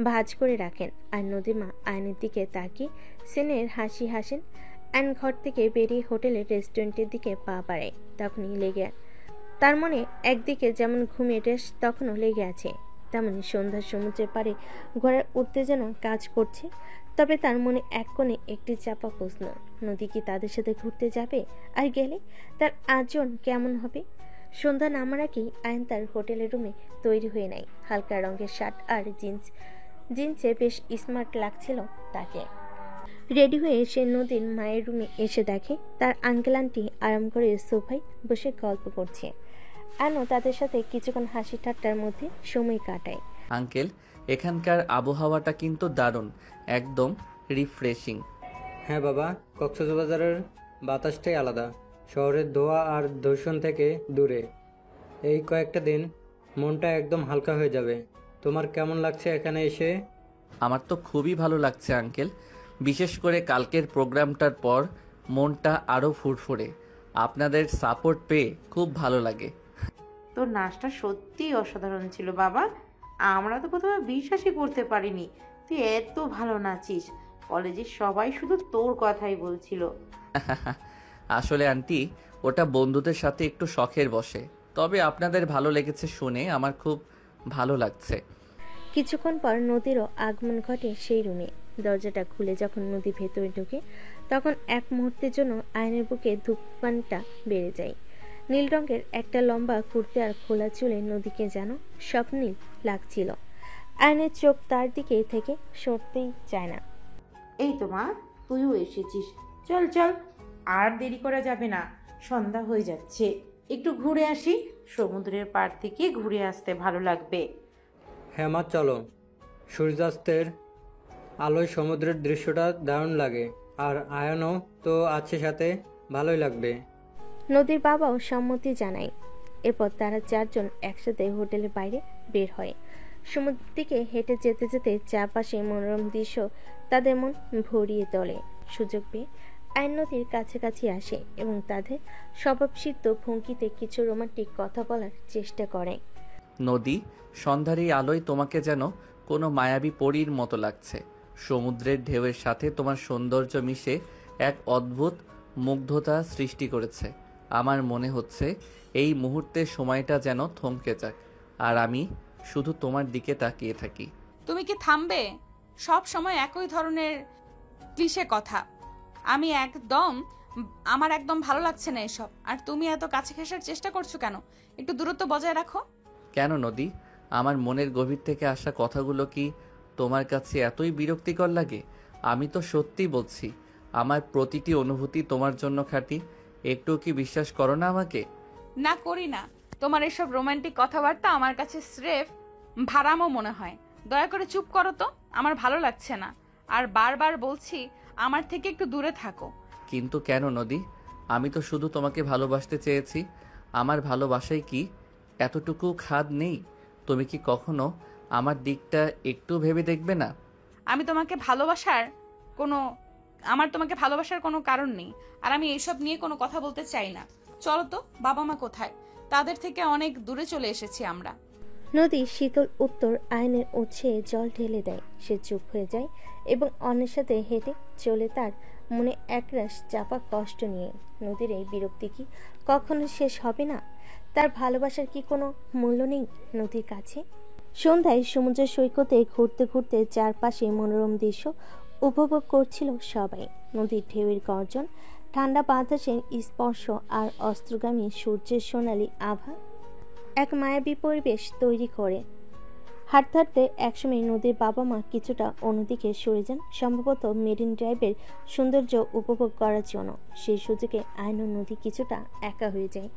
ভাঁজ করে রাখেন আর নদীর মা আয়নের দিকে তাকিয়ে সেনের হাসি হাসেন। আয়ন ঘর থেকে বেরিয়ে হোটেলের রেস্টুরেন্টের দিকে পা বাড়ায়। তখনই লেগে তার মনে একদিকে যেমন ঘুমিয়ে রেস তখনও লেগে আছে, তেমনি সন্ধ্যার সমুদ্রের পাড়ে ঘোরার উত্তেজনা কাজ করছে। তবে তার মনে এক কোণে একটি চাপা প্রশ্ন, নদী কি তাদের সাথে ঘুরতে যাবে? আর গেলে তার আচরণ কেমন হবে? সন্ধ্যা নামার আগেই আয়ন তার হোটেলের রুমে তৈরি হয়ে নেয়। হালকা রঙের শার্ট আর জিন্সে বেশ স্মার্ট লাগছিল তাকে। রেডি হয়ে সে নদীর মায়ের রুমে এসে দেখে তার আঙ্কেল আন্টি আরাম করে সোফায় বসে গল্প করছে। আয়নও তাদের সাথে কিছুক্ষণ হাসি ঠাট্টার মধ্যে সময় কাটায়। আঙ্কেল, এখানকার আবহাওয়াটা কিন্তু দারুণ, একদম রিফ্রেশিং। হ্যাঁ বাবা, কক্সবাজারের বাতাসটাই আলাদা, শহরের ধোঁয়া আর দূষণ থেকে দূরে। এই কয়েকটা দিন মনটা একদম হালকা হয়ে যাবে। তোমার কেমন লাগছে এখানে এসে? আমার তো খুবই ভালো লাগছে আঙ্কেল, বিশেষ করে কালকের প্রোগ্রামটার পর মনটা আরও ফুরফুরে। আপনাদের সাপোর্ট পেয়ে খুব ভালো লাগে। তোর নাচটা সত্যিই অসাধারণ ছিল বাবা। আমরা তো প্রথমে বিশ্বাসই করতে পারিনি তুই এত ভালো নাচিস। কলেজের সবাই শুধু তোর কথাই বলছিল। আসলে আন্টি, ওটা বন্ধুদের সাথে একটু শখের বসে। তবে আপনাদের ভালো লেগেছে শুনে আমার খুব ভালো লাগছে। কিছুক্ষণ পর নদীরও আগমন ঘটে সেই রুমে। দরজাটা খুলে যখন নদী ভেতরে ঢোকে তখন এক মুহূর্তের জন্য আয়নের বুকে ধূপকানটা বেড়ে যায়। নীল রঙের একটা লম্বা কুর্তে আর খোলা চুলে নদীকে যেন স্বপ্নীল লাগছিল। আয়নের চোখ তার দিকে থেকে সরতেই চায় না। এই তো মা, তুইও এসেছিস। চল চল, আর দেরি করা যাবে না, সন্ধ্যা হয়ে যাচ্ছে। একটু ঘুরে আসি, সমুদ্রের পাড় থেকে ঘুরে আসতে ভালো লাগবে। হ্যাঁ মা, চলো। সূর্যাস্তের আলোয় সমুদ্রের দৃশ্যটা দারুণ লাগে, আর আয়ানও তো আছে সাথে, ভালোই লাগবে। নদীর বাবাও সম্মতি জানায়। এরপর তারা চারজন একসাথে হোটেলের বাইরে বের হয়। সমুদ্রের দিকে হেঁটে যেতে যেতে চারপাশে মনোরম দৃশ্য তাদের মন ভরিয়ে তোলে। সুযোগ পেয়ে আইন নদীর কাছাকাছি আসে এবং তাদের স্বভাবসিদ্ধ ভঙ্গিতে কিছু রোমান্টিক কথা বলার চেষ্টা করে। নদী, সন্ধ্যার এই আলোয় তোমাকে যেন কোনো মায়াবী পরীর মতো লাগছে। সমুদ্রের ঢেউয়ের সাথে তোমার সৌন্দর্য মিশে এক অদ্ভুত মুগ্ধতা সৃষ্টি করেছে। আমার মনে হচ্ছে এই মুহূর্তে সময়টা যেন থমকে যাক, আর আমি শুধু তোমার দিকে তাকিয়ে থাকি। তুমি কি থামবে? সব সময় একই ধরনের ক্লিশে কথা। আমার একদম ভালো লাগছে না এসব। আর তুমি এত কাছে ঘেঁষার চেষ্টা করছো কেন? একটু দূরত্ব বজায় রাখো। কেন নদী, আমার মনের গভীর থেকে আসা কথাগুলো কি তোমার কাছে এতই বিরক্তিকর লাগে? আমি তো সত্যি বলছি, আমার প্রতিটি অনুভূতি তোমার জন্য খাঁটি। একটু কি বিশ্বাস করো না আমাকে? না, করি না। তোমার এসব রোমান্টিক কথাবার্তা আমার কাছে স্রেফ ভাড়ামো মনে হয়। দয়া করে চুপ করো তো, আমার ভালো লাগছে না। আর বারবার বলছি, আমার থেকে একটু দূরে থাকো। কিন্তু কেন নদী? আমি তো শুধু তোমাকে ভালোবাসতে চেয়েছি। আমার ভালোবাসায় কি এতটুকু খাদ নেই? তুমি কি কখনো আমার দিকটা একটু ভেবে দেখবে না? আমার তোমাকে ভালোবাসার কোনো কারণ নেই। আর আমি এইসব নিয়ে কোনো কথা বলতে চাই না। চলো তো, বাবা মা কোথায়? তাদের থেকে অনেক দূরে চলে এসেছি আমরা। নদী শীতল উত্তর আয়নের উৎসে জল ঢেলে দেয়। সে চুপ হয়ে যায় এবং অন্যের সাথে হেঁটে চলে, তার মনে একরাশ চাপা কষ্ট নিয়ে। নদীর এই বিরক্তি কি কখনো শেষ হবে না? তার ভালোবাসার কি কোনো মূল্য নেই নদীর কাছে? সন্ধ্যায় সমুদ্র সৈকতে ঘুরতে ঘুরতে চারপাশে মনোরম দৃশ্য উপভোগ করছিল সবাই। নদীর ঢেউয়ের গর্জন, ঠান্ডা বাতাসের স্পর্শ আর অস্ত্রগামী সূর্যের সোনালী আভা এক মায়াবী পরিবেশ তৈরি করে। হাঁটতে হাঁটতে একসময় নদীর বাবা মা কিছুটা অন্যদিকে সরে যান, সম্ভবত মেরিন ড্রাইভের সৌন্দর্য উপভোগ করার জন্য। সেই সুযোগে আয়ন ও নদী কিছুটা একা হয়ে যায়।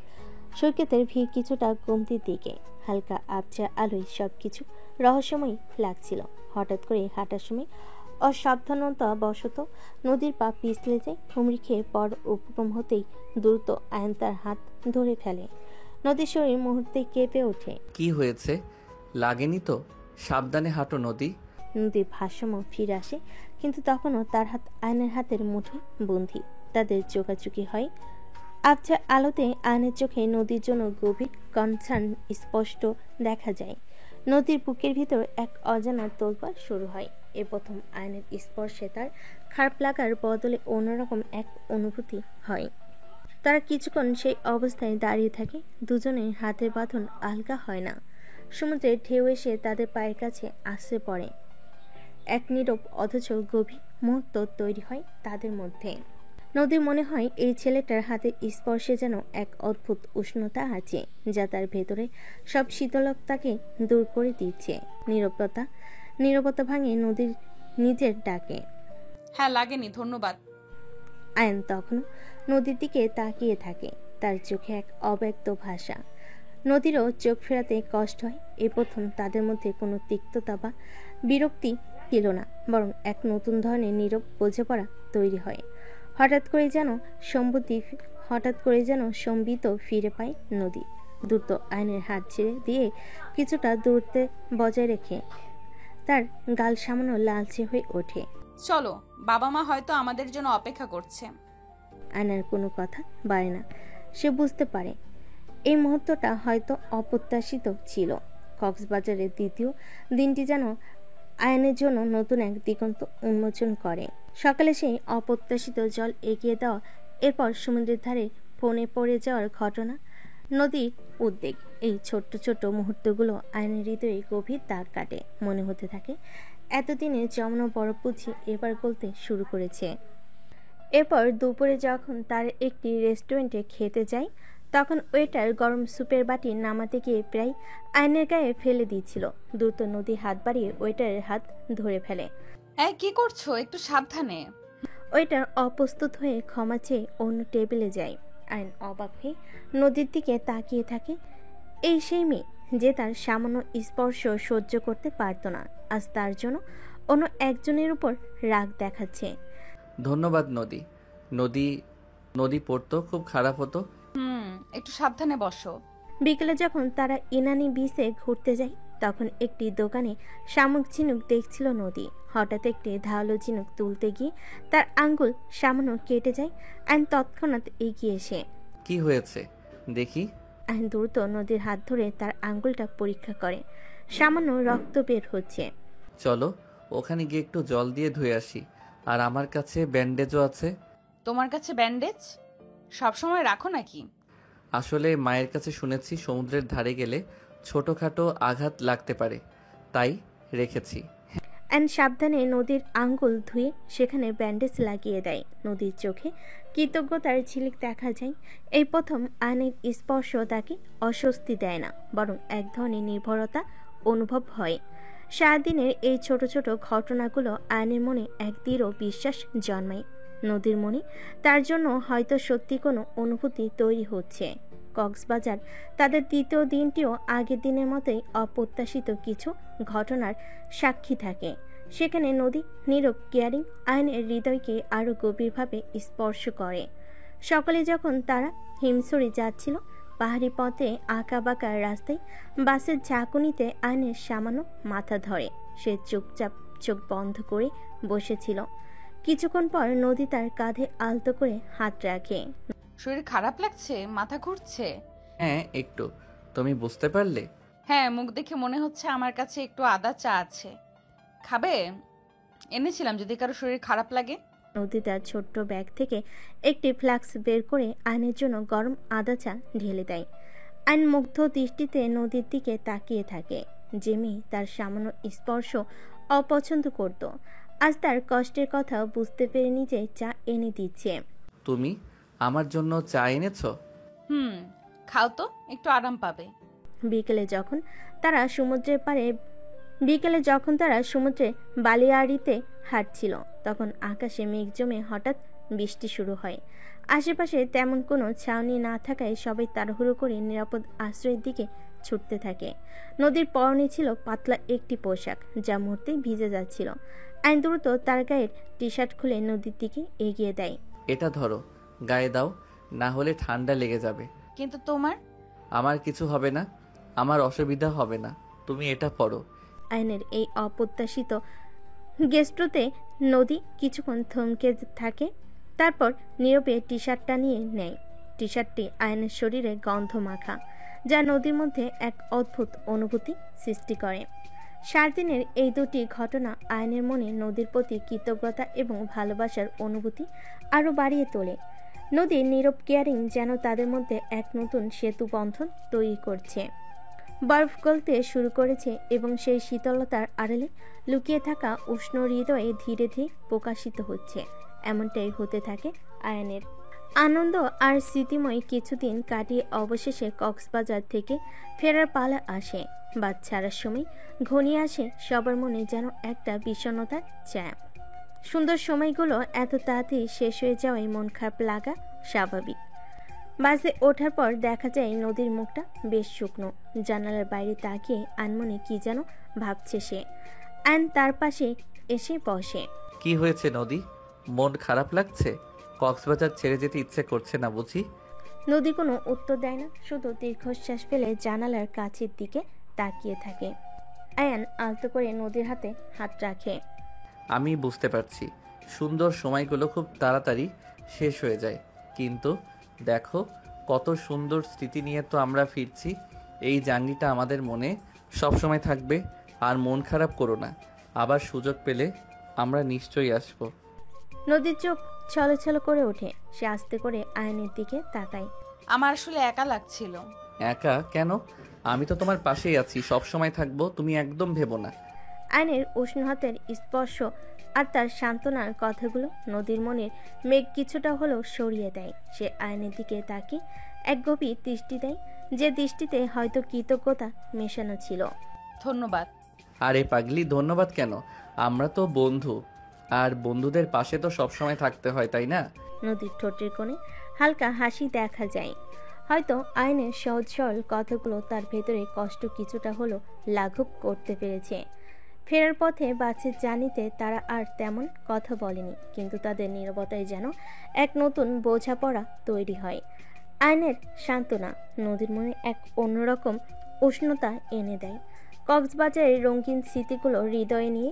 সৈকতের ভিড় কিছুটা কমতির দিকে। হালকা আবছা আলোয় সবকিছু রহস্যময় লাগছিল। হঠাৎ করে হাঁটার সময় অসাবধানতা বশত নদীর পা পিছলে যায়। হুমড়ি খেয়ে পর উপক্রম হতেই দ্রুত আয়ন তার হাত ধরে ফেলে। নদীর শরীর মুহূর্তে কেঁপে ওঠে। কি হয়েছে? লাগেনি তো? সাবধানে হাঁটো নদী। নদীর ভারসাম্য ফিরে আসে, কিন্তু তখনও তার হাত আয়নের হাতের মুঠোয় বন্দী। তাদের চোখাচোখি হয়। আবছা আলোতে আয়নের চোখে নদীর জন্য গভীর কনসার্ন স্পষ্ট দেখা যায়। নদীর বুকের ভিতর এক অজানা তোলপাড় শুরু হয়। এ প্রথম আয়নের স্পর্শে তার খারাপ লাগার বদলে অন্যরকম এক অনুভূতি হয়। তারা কিছুক্ষণ সেই অবস্থায় দাঁড়িয়ে থাকে। দুজনের হাতের বাঁধন আলগা হয় না। সমুদ্রের ঢেউ এসে তাদের পায়ের কাছে আশ্রে পড়ে। এক নীরব অথচ গভীর মুহূর্ত তৈরি হয় তাদের মধ্যে। নদীর মনে হয় এই ছেলেটার হাতের স্পর্শে যেন এক অদ্ভুত উষ্ণতা আছে, যা তার ভেতরে সব শীতলতাকে দূর করে দিচ্ছে। নীরবতা ভাঙে নদীর নিজের ডাকে। হ্যাঁ, লাগেনি, ধন্যবাদ। আয়ন তখনও নদীর দিকে তাকিয়ে থাকে, তার চোখে এক অব্যক্ত ভাষা। নদীরও চোখ ফেরাতে কষ্ট হয়। এই প্রথম তাদের মধ্যে কোনো তিক্ততা বা বিরক্তি ছিল না, বরং এক নতুন ধরনের নীরব বোঝাপড়া তৈরি হয়। হঠাৎ করে যেন সম্বিত ফিরে পায় নদী। দ্রুত আয়নের হাত ছেড়ে দিয়ে কিছুটা দূরত্বে বজায় রেখে তার গাল সামান্য লালচে হয়ে ওঠে। চলো, বাবা মা হয়তো আমাদের জন্য অপেক্ষা করছে। আয়নার কোনো কথা বাড়ে না। সে বুঝতে পারে এই মুহূর্তটা হয়তো অপ্রত্যাশিত ছিল। কক্সবাজারের দ্বিতীয় দিনটি যেন আয়নের জন্য নতুন এক দিগন্ত উন্মোচন করে। সকালে সেই অপ্রত্যাশিত জল এগিয়ে দেওয়া, এরপর সমুদ্রের ধারে ফোনে পড়ে যাওয়ার ঘটনা, নদীর উদ্বেগ, এই ছোট্ট ছোট্ট মুহূর্তগুলো আয়নের হৃদয়ে গভীর দাগ কাটে। মনে হতে থাকে এতদিনে জমানো বরফ বুঝি এবার গলতে শুরু করেছে। এরপর দুপুরে যখন তার একটি রেস্টুরেন্টে খেতে যায়, তখন ওয়েটার গরম স্যুপের বাটি নামাতে গিয়ে প্রায় আয়নের গায়ে ফেলে দিচ্ছিল। দ্রুত নদী হাত বাড়িয়ে ওয়েটারের হাত ধরে ফেলে। এই কি করছো, একটু সাবধানে। ওয়েটার অপ্রস্তুত হয়ে ক্ষমা চেয়ে অন্য টেবিলে যায়। আয়ন অবাক হয়ে নদীর দিকে তাকিয়ে থাকে। এই সেই মেয়ে যে তার সামান্য স্পর্শ সহ্য করতে পারত না, আজ তার জন্য অন্য একজনের উপর রাগ দেখাচ্ছে। ধন্যবাদ নদী। নদী নদী পড়তো খুব খারাপ হতো। একটু সাবধানে বসো। বিকেলে যখন তারা ইনানি বিচে ঘুরতে যায় তখন একটি দোকানে শামুক ঝিনুক দেখছিল নদী। হঠাৎ একটি ধারালো ঝিনুক তুলতে গিয়ে তার আঙ্গুল সামান্য কেটে যায়। আইন তৎক্ষণাৎ এগিয়ে এসে, কি হয়েছে দেখি। আইন দ্রুত নদীর হাত ধরে তার আঙ্গুলটা পরীক্ষা করে। সামান্য রক্ত বের হচ্ছে। চলো ওখানে গিয়ে একটু জল দিয়ে ধুয়ে আসি, আর আমার কাছে ব্যান্ডেজও আছে। তোমার কাছে ব্যান্ডেজ সবসময় রাখো নাকি? আসলে মায়ের কাছে শুনেছি সমুদ্রের ধারে গেলে ছোটখাটো আঘাত লাগতে পারে, তাই রেখেছি। আইন সাবধানে নদীর আঙ্গুল ধুয়ে সেখানে ব্যান্ডেজ লাগিয়ে দেয়। নদীর চোখে কৃতজ্ঞতার ঝিলিক দেখা যায়। এই প্রথম আইনের স্পর্শ তাকে অস্বস্তি দেয় না, বরং এক ধরনের নির্ভরতা অনুভব হয়। সারাদিনের এই ছোট ছোট ঘটনাগুলো আইনের মনে এক দৃঢ় বিশ্বাস জন্মায়। নদীর মনে তার জন্য হয়তো সত্যি কোনো অনুভূতি তৈরি হচ্ছে। কক্সবাজার তাদের দ্বিতীয় দিনটিও আগের দিনের মতোই অপ্রত্যাশিত কিছু ঘটনার সাক্ষী থাকে। সেখানে নদী নীরব কেয়ারিং আইনের হৃদয়কে আরও গভীরভাবে স্পর্শ করে। সকালে যখন তারা হিমছড়ি যাচ্ছিল, পাহাড়ি পথে আঁকা বাঁকা রাস্তায় বাসের ঝাঁকুনিতে আইনের সামান্য মাথা ধরে। সে চুপচাপ চোখ বন্ধ করে বসেছিল। কিছুক্ষণ পর নদী তার কাঁধে আলতো করে হাত রাখে। শরীর খারাপ লাগছে, মাথা ঘুরছে? হ্যাঁ একটু। তুমি বুঝতে পারলে? হ্যাঁ, মুখ দেখে মনে হচ্ছে। আমার কাছে একটু আদা চা আছে, খাবে? এনেছিলাম যদি কারো শরীর খারাপ লাগে। নদী তার ছোট্ট ব্যাগ থেকে একটি ফ্লাক্স বের করে আইনের জন্য গরম আদা চা ঢেলে দেয়। আইন মুগ্ধ দৃষ্টিতে নদীর দিকে তাকিয়ে থাকে। যে মেয়ে তার সামান্য স্পর্শ অপছন্দ করত, আজ তার কষ্টের কথা বুঝতে পেরে নিজে চা এনে দিচ্ছে। তুমি আমার জন্য চা এনেছো? খাও তো, একটু আরাম পাবে। বিকেলে যখন তারা সমুদ্রে বালিয়াড়িতে হাঁটছিল তখন আকাশে মেঘ জমে হঠাৎ বৃষ্টি শুরু হয়। আশেপাশে তেমন কোনো ছাউনি না থাকায় সবাই তাড়াহুড়ো করে নিরাপদ আশ্রয়ের দিকে ছুটতে থাকে। নদীর পরনে ছিল পাতলা একটি পোশাক, যা মুহূর্তে ভিজে যাচ্ছিল। আইন দ্রুত তার গায়ের টি শার্ট খুলে নদীর দিকে এগিয়ে দেয়। এটা ধরো, গায়ে দাও, না হলে ঠান্ডা লেগে যাবে। কিন্তু তোমার? আমার কিছু হবে না, আমার অসুবিধা হবে না, তুমি এটা পরো। আইনের এই অপ্রত্যাশিত গেস্টতে নদী কিছুক্ষণ থমকে থাকে। তারপর নীরবে টি শার্টটা নিয়ে নেয়। টি শার্টটি আয়নের শরীরে গন্ধ মাখা, যা নদীর মধ্যে এক অদ্ভুত অনুভূতি সৃষ্টি করে। 7 দিনের এই দুটি ঘটনা আয়নের মনে নদীর প্রতি কৃতজ্ঞতা এবং ভালোবাসার অনুভূতি আরও বাড়িয়ে তোলে। নদীর নীরব কেয়ারিং যেন তাদের মধ্যে এক নতুন সেতু বন্ধন তৈরি করছে। বরফ গলতে শুরু করেছে এবং সেই শীতলতার আড়ালে লুকিয়ে থাকা উষ্ণ হৃদয়ে ধীরে ধীরে প্রকাশিত হচ্ছে। এমনটাই হতে থাকে আয়নের। আনন্দ আর স্মৃতিময় কিছুদিন কাটিয়ে অবশেষে কক্সবাজার থেকে ফেরার পালা আসে। বাদ ছাড়ার সময় ঘনিয়ে আসে সবার মনে যেন একটা বিষণ্ণতার ছায়া। সুন্দর সময়গুলো এত তাড়াতাড়ি শেষ হয়ে যাওয়ায় মন খারাপ লাগা স্বাভাবিক। বাসে ওঠার পর দেখা যায় নদীর মুখটা বেশ শুকনো। জানালার বাইরে তাকিয়ে আনমনে কি যেন ভাবছে সে। আন তার পাশে এসে বসে। কি হয়েছে নদী, মন খারাপ লাগছে? কক্সবাজার ছেড়ে যেতে ইচ্ছে করছে না বুঝি? নদী কোনো উত্তর দেয় না, শুধু দীর্ঘশ্বাস ফেলে জানালার কাছের দিকে তাকিয়ে থাকে। আয়ান আলতো করে নদীর হাতে হাত রাখে। আমি বুঝতে পারছি সুন্দর সময়গুলো খুব তাড়াতাড়ি শেষ হয়ে যায়, কিন্তু দেখো কত সুন্দর স্মৃতি নিয়ে তো আমরা ফিরছি। এই জার্নিটা আমাদের মনে সবসময় থাকবে। আর মন খারাপ করো না, আবার সুযোগ পেলে আমরা নিশ্চয়ই আসবো। নদীর চোখ ছলছল করে ওঠে। সে আস্তে করে আয়নের দিকে তাকায়। আমার আসলে একা লাগছিল। একা কেন? আমি তো তোমার পাশেই আছি, সব সময় থাকবো, তুমি একদম ভেবো না। আয়নের উষ্ণ হাতের স্পর্শ আর তার সান্ত্বনার কথাগুলো নদীর মনের মেঘ কিছুটা হলেও সরিয়ে দেয়। সে আয়নের দিকে তাকিয়ে এক গভীর দৃষ্টি দেয়, যে দৃষ্টিতে হয়তো কৃতজ্ঞতা মেশানো ছিল। ধন্যবাদ। আরে পাগলি, ধন্যবাদ কেন? আমরা তো বন্ধু, আর বন্ধুদের পাশে তো সবসময় থাকতে হয়, তাই না? নদীর ঠোঁটের কোণে হালকা হাসি দেখা যায়। হয়তো আয়নের সহজ সরল কথাগুলো তার ভেতরে কষ্ট কিছুটা হলো লাঘব করতে পেরেছে। ফেরার পথে বাসের জার্নিতে তারা আর তেমন কথা বলেনি, কিন্তু তাদের নীরবতায় যেন এক নতুন বোঝাপড়া তৈরি হয়। আয়নের সান্ত্বনা নদীর মনে এক অন্যরকম উষ্ণতা এনে দেয়। কক্সবাজারের রঙিন স্মৃতিগুলো হৃদয়ে নিয়ে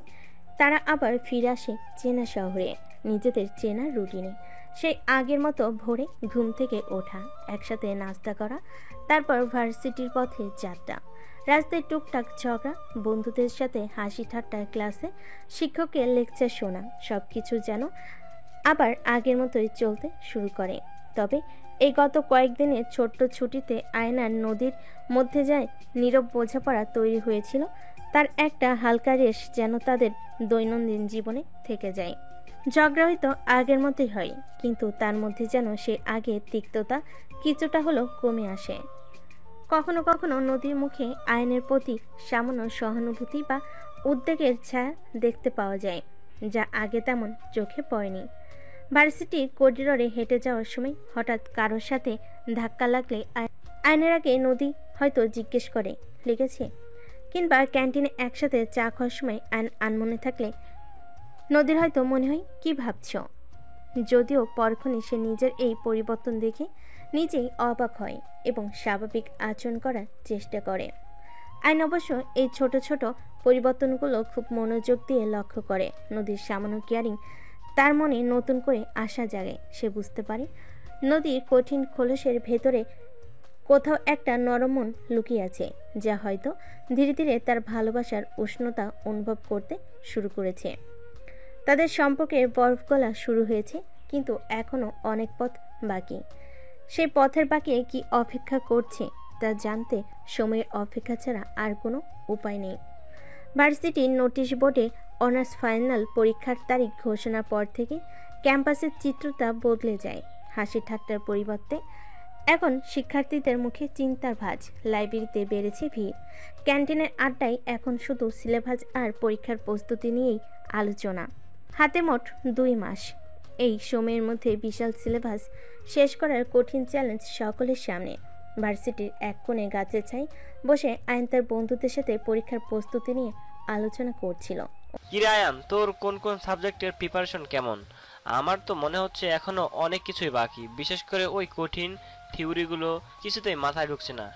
তারা আবার ফিরে আসে চেনা শহরে, নিজেদের চেনা রুটিনে। সেই আগের মতো ভোরে ঘুম থেকে ওঠা, একসাথে নাস্তা করা, তারপর ভার্সিটির পথে যাত্রা, রাস্তায় টুকটাক ঝগড়া, বন্ধুদের সাথে হাসি ঠাট্টা, ক্লাসে শিক্ষকের লেকচার শোনা, সব কিছু যেন আবার আগের মতোই চলতে শুরু করে। তবে এই গত কয়েকদিনের ছোট্ট ছুটিতে আয়নার নদীর মধ্যে যায় নীরব বোঝাপড়া তৈরি হয়েছিল, তার একটা হালকা রেশ যেন তাদের দৈনন্দিন জীবনে থেকে যায়। ঝগড়া হয়তো আগের মতোই হয়, কিন্তু তার মধ্যে যেন সে আগের তিক্ততা কিছুটা হলেও কমে আসে। কখনো কখনো নদীর মুখে আয়নের প্রতি সামান্য সহানুভূতি বা উদ্বেগের ছায়া দেখতে পাওয়া যায়, যা আগে তেমন চোখে পড়েনি। ভার্সিটির করিডোরে হেঁটে যাওয়ার সময় হঠাৎ কারোর সাথে ধাক্কা লাগলে আয়নের আগে নদী হয়তো জিজ্ঞেস করে, লেগেছে? কিংবা ক্যান্টিনে একসাথে চা খাওয়ার সময় আনমনে থাকলে নদীর হয়তো মনে হয়, কি ভাবছ? যদিও পরক্ষণে সে নিজের এই পরিবর্তন দেখে নিজেই অবাক হয় এবং স্বাভাবিক আচরণ করার চেষ্টা করে। আইন অবশ্য এই ছোট ছোট পরিবর্তনগুলো খুব মনোযোগ দিয়ে লক্ষ্য করে। নদীর সামান্য কেয়ারিং তার মনে নতুন করে আশা জাগে। সে বুঝতে পারে নদীর কঠিন খোলসের ভেতরে কোথাও একটা নরম মন লুকিয়ে আছে, যা হয়তো ধীরে ধীরে তার ভালোবাসার উষ্ণতা অনুভব করতে শুরু করেছে। তাদের সম্পর্কে বরফ গলা শুরু হয়েছে, কিন্তু এখনও অনেক পথ বাকি। সেই পথের বাকি কি অপেক্ষা করছে তা জানতে সময়ের অপেক্ষা ছাড়া আর কোনো উপায় নেই। ভার্সিটির নোটিশ বোর্ডে অনার্স ফাইনাল পরীক্ষার তারিখ ঘোষণার পর থেকে ক্যাম্পাসের চিত্রতা বদলে যায়। হাসি ঠাট্টার পরিবর্তে এখন শিক্ষার্থীদের মুখে চিন্তার ভাঁজ। লাইব্রেরিতে বেড়েছে ভিড়, ক্যান্টিনের আড্ডায় এখন শুধু সিলেবাস আর পরীক্ষার প্রস্তুতি নিয়েই আলোচনা। হাতে মোট 2 মাস। এই সময়ের মধ্যে বিশাল সিলেবাস শেষ করার কঠিন চ্যালেঞ্জ সকলের সামনে। ভার্সিটির এক কোণে গাছের ছাই বসে আয়ন তার বন্ধুদের সাথে পরীক্ষার প্রস্তুতি নিয়ে আলোচনা করছিল। কিরে আয়ান, তোর কোন কোন সাবজেক্টের প্রিপারেশন কেমন? আমার তো মনে হচ্ছে এখনো অনেক কিছুই বাকি, বিশেষ করে ওই কঠিন থিওরিগুলো কিছুতেই মাথায় ঢুকছে না।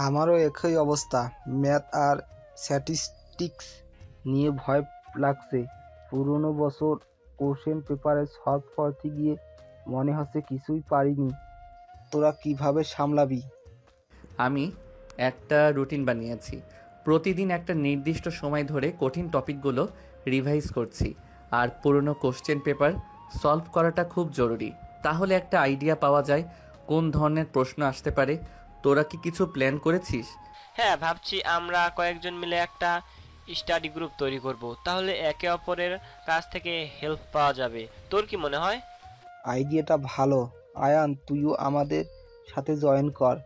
আমারও একই অবস্থা। ম্যাথ আর স্ট্যাটিস্টিক্স নিয়ে ভয় লাগছে। পুরনো বছর কোশ্চেন পেপারে সলভ করতে গিয়ে মনে হচ্ছে কিছুই পারিনি। তোরা কিভাবে সামলাবি? আমি একটা রুটিন বানিয়েছি। প্রতিদিন একটা নির্দিষ্ট সময় ধরে কঠিন টপিকগুলো রিভাইজ করছি, আর পুরনো কোশ্চেন পেপার সলভ করাটা খুব জরুরি। তাহলে একটা আইডিয়া পাওয়া যায় কোন ধরনের প্রশ্ন আসতে পারে। তোরা কি কিছু প্ল্যান করেছিস? হ্যাঁ, ভাবছি আমরা কয়েকজন মিলে একটা স্টাডি গ্রুপ তৈরি করব, তাহলে একে অপরের কাছ থেকে হেল্প পাওয়া যাবে। তোর কি মনে হয়? আইডিয়াটা ভালো। আয়ান, তুইও আমাদের সাথে জয়েন কর।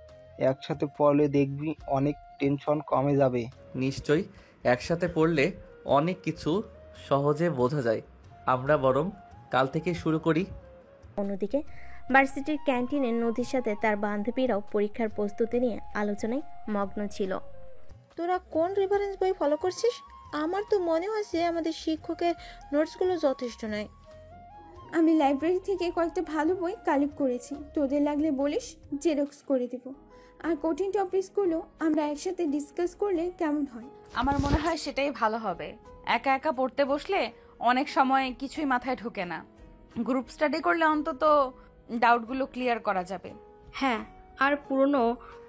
একসাথে পড়লে দেখবি অনেক টেনশন কমে যাবে। নিশ্চয়ই, একসাথে পড়লে অনেক কিছু সহজে বোঝা যায়। আমরা বরং কাল থেকে শুরু করি। অন্যদিকে ভার্সিটির ক্যান্টিনে নদীর সাথে তার বান্ধবীরাও পরীক্ষার প্রস্তুতি নিয়ে আলোচনায় মগ্ন ছিল। তোরা কোন রেফারেন্স বই ফলো করছিস? আমার তো মনে হয়েছে আমাদের শিক্ষকের নোটসগুলো যথেষ্ট নয়। আমি লাইব্রেরি থেকে কয়েকটা ভালো বই কালেক্ট করেছি, তোদের লাগলে বলিস, জেরক্স করে দেব। আর কঠিন টপিকসগুলো আমরা একসাথে ডিসকাস করলে কেমন হয়? আমার মনে হয় সেটাই ভালো হবে। একা একা পড়তে বসলে অনেক সময় কিছুই মাথায় ঢোকে না। গ্রুপ স্টাডি করলে অন্তত ডাউটগুলো ক্লিয়ার করা যাবে। হ্যাঁ, আর পুরনো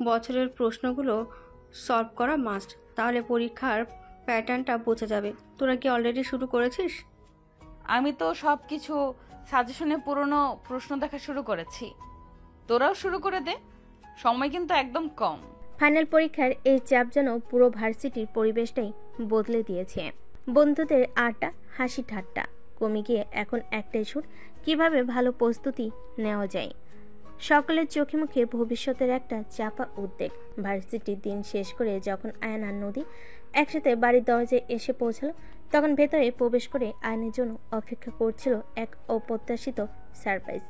বছরের প্রশ্নগুলো সলভ করা মাস্ট, তাহলে পরীক্ষার প্যাটার্নটা বোঝা যাবে। তোরা কি অলরেডি শুরু করেছিস? আমি তো সব কিছু সাজেশনে পুরনো প্রশ্ন দেখা শুরু করেছি। তোরাও শুরু করে দে, সময় কিন্তু একদম কম। ফাইনাল পরীক্ষার এই চাপ যেন পুরো ভার্সিটির পরিবেশটাই বদলে দিয়েছে। বন্ধুদের আড্ডা, হাসি ঠাট্টা কমে গিয়ে এখন একটাই সুর, কিভাবে ভালো প্রস্তুতি নেওয়া যায়। সকলের চোখে মুখে ভবিষ্যতের একটা চাপা উদ্বেগ। ভার্সিটির দিন শেষ করে যখন আয়ান আর নদী একসাথে বাড়ির দরজায় এসে পৌঁছালো, তখন ভেতরে প্রবেশ করে আয়নের জন্য অপেক্ষা করছিল এক অপ্রত্যাশিত সারপ্রাইজ।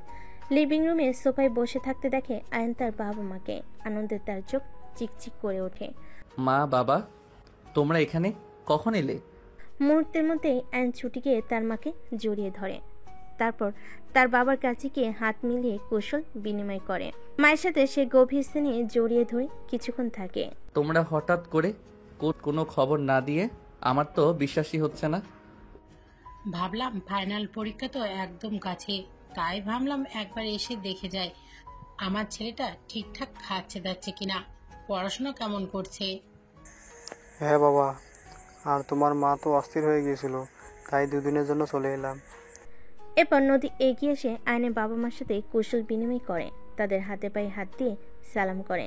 লিভিং রুমে সোফায় বসে থাকতে দেখে আয়ন তার বাবা মাকে। আনন্দে তার চোখ চিকচিক করে ওঠে। মা, বাবা, তোমরা এখানে কখন এলে? মুহূর্তের মধ্যেই আয়ন ছুটি গিয়ে তার মাকে জড়িয়ে ধরে, তারপর তার বাবার কাছে গিয়ে হাত মিলিয়ে কৌশল বিনিময় করে। মায়ের সাথে সে গভীর স্নেহে জড়িয়ে ধরে কিছুক্ষণ থাকে। তোমরা হঠাৎ করে কোনো খবর না দিয়ে আমার তো বিশ্বাসই হচ্ছে না। ভাবলাম ফাইনাল পরীক্ষা তো একদম কাছে, তাই ভাবলাম একবার এসে দেখে যাই আমার ছেলেটা ঠিকঠাক খাচ্ছে দাচ্ছে কিনা, পড়াশোনা কেমন করছে। হ্যাঁ বাবা, আর তোমার মা তো অস্থির হয়ে গিয়েছিল, তাই দুদিনের জন্য চলে এলাম। এরপর নদী এগিয়ে এসে আয়নের বাবা মার সাথে কৌশল বিনিময় করে, তাদের হাতে পায়ে হাত দিয়ে সালাম করে।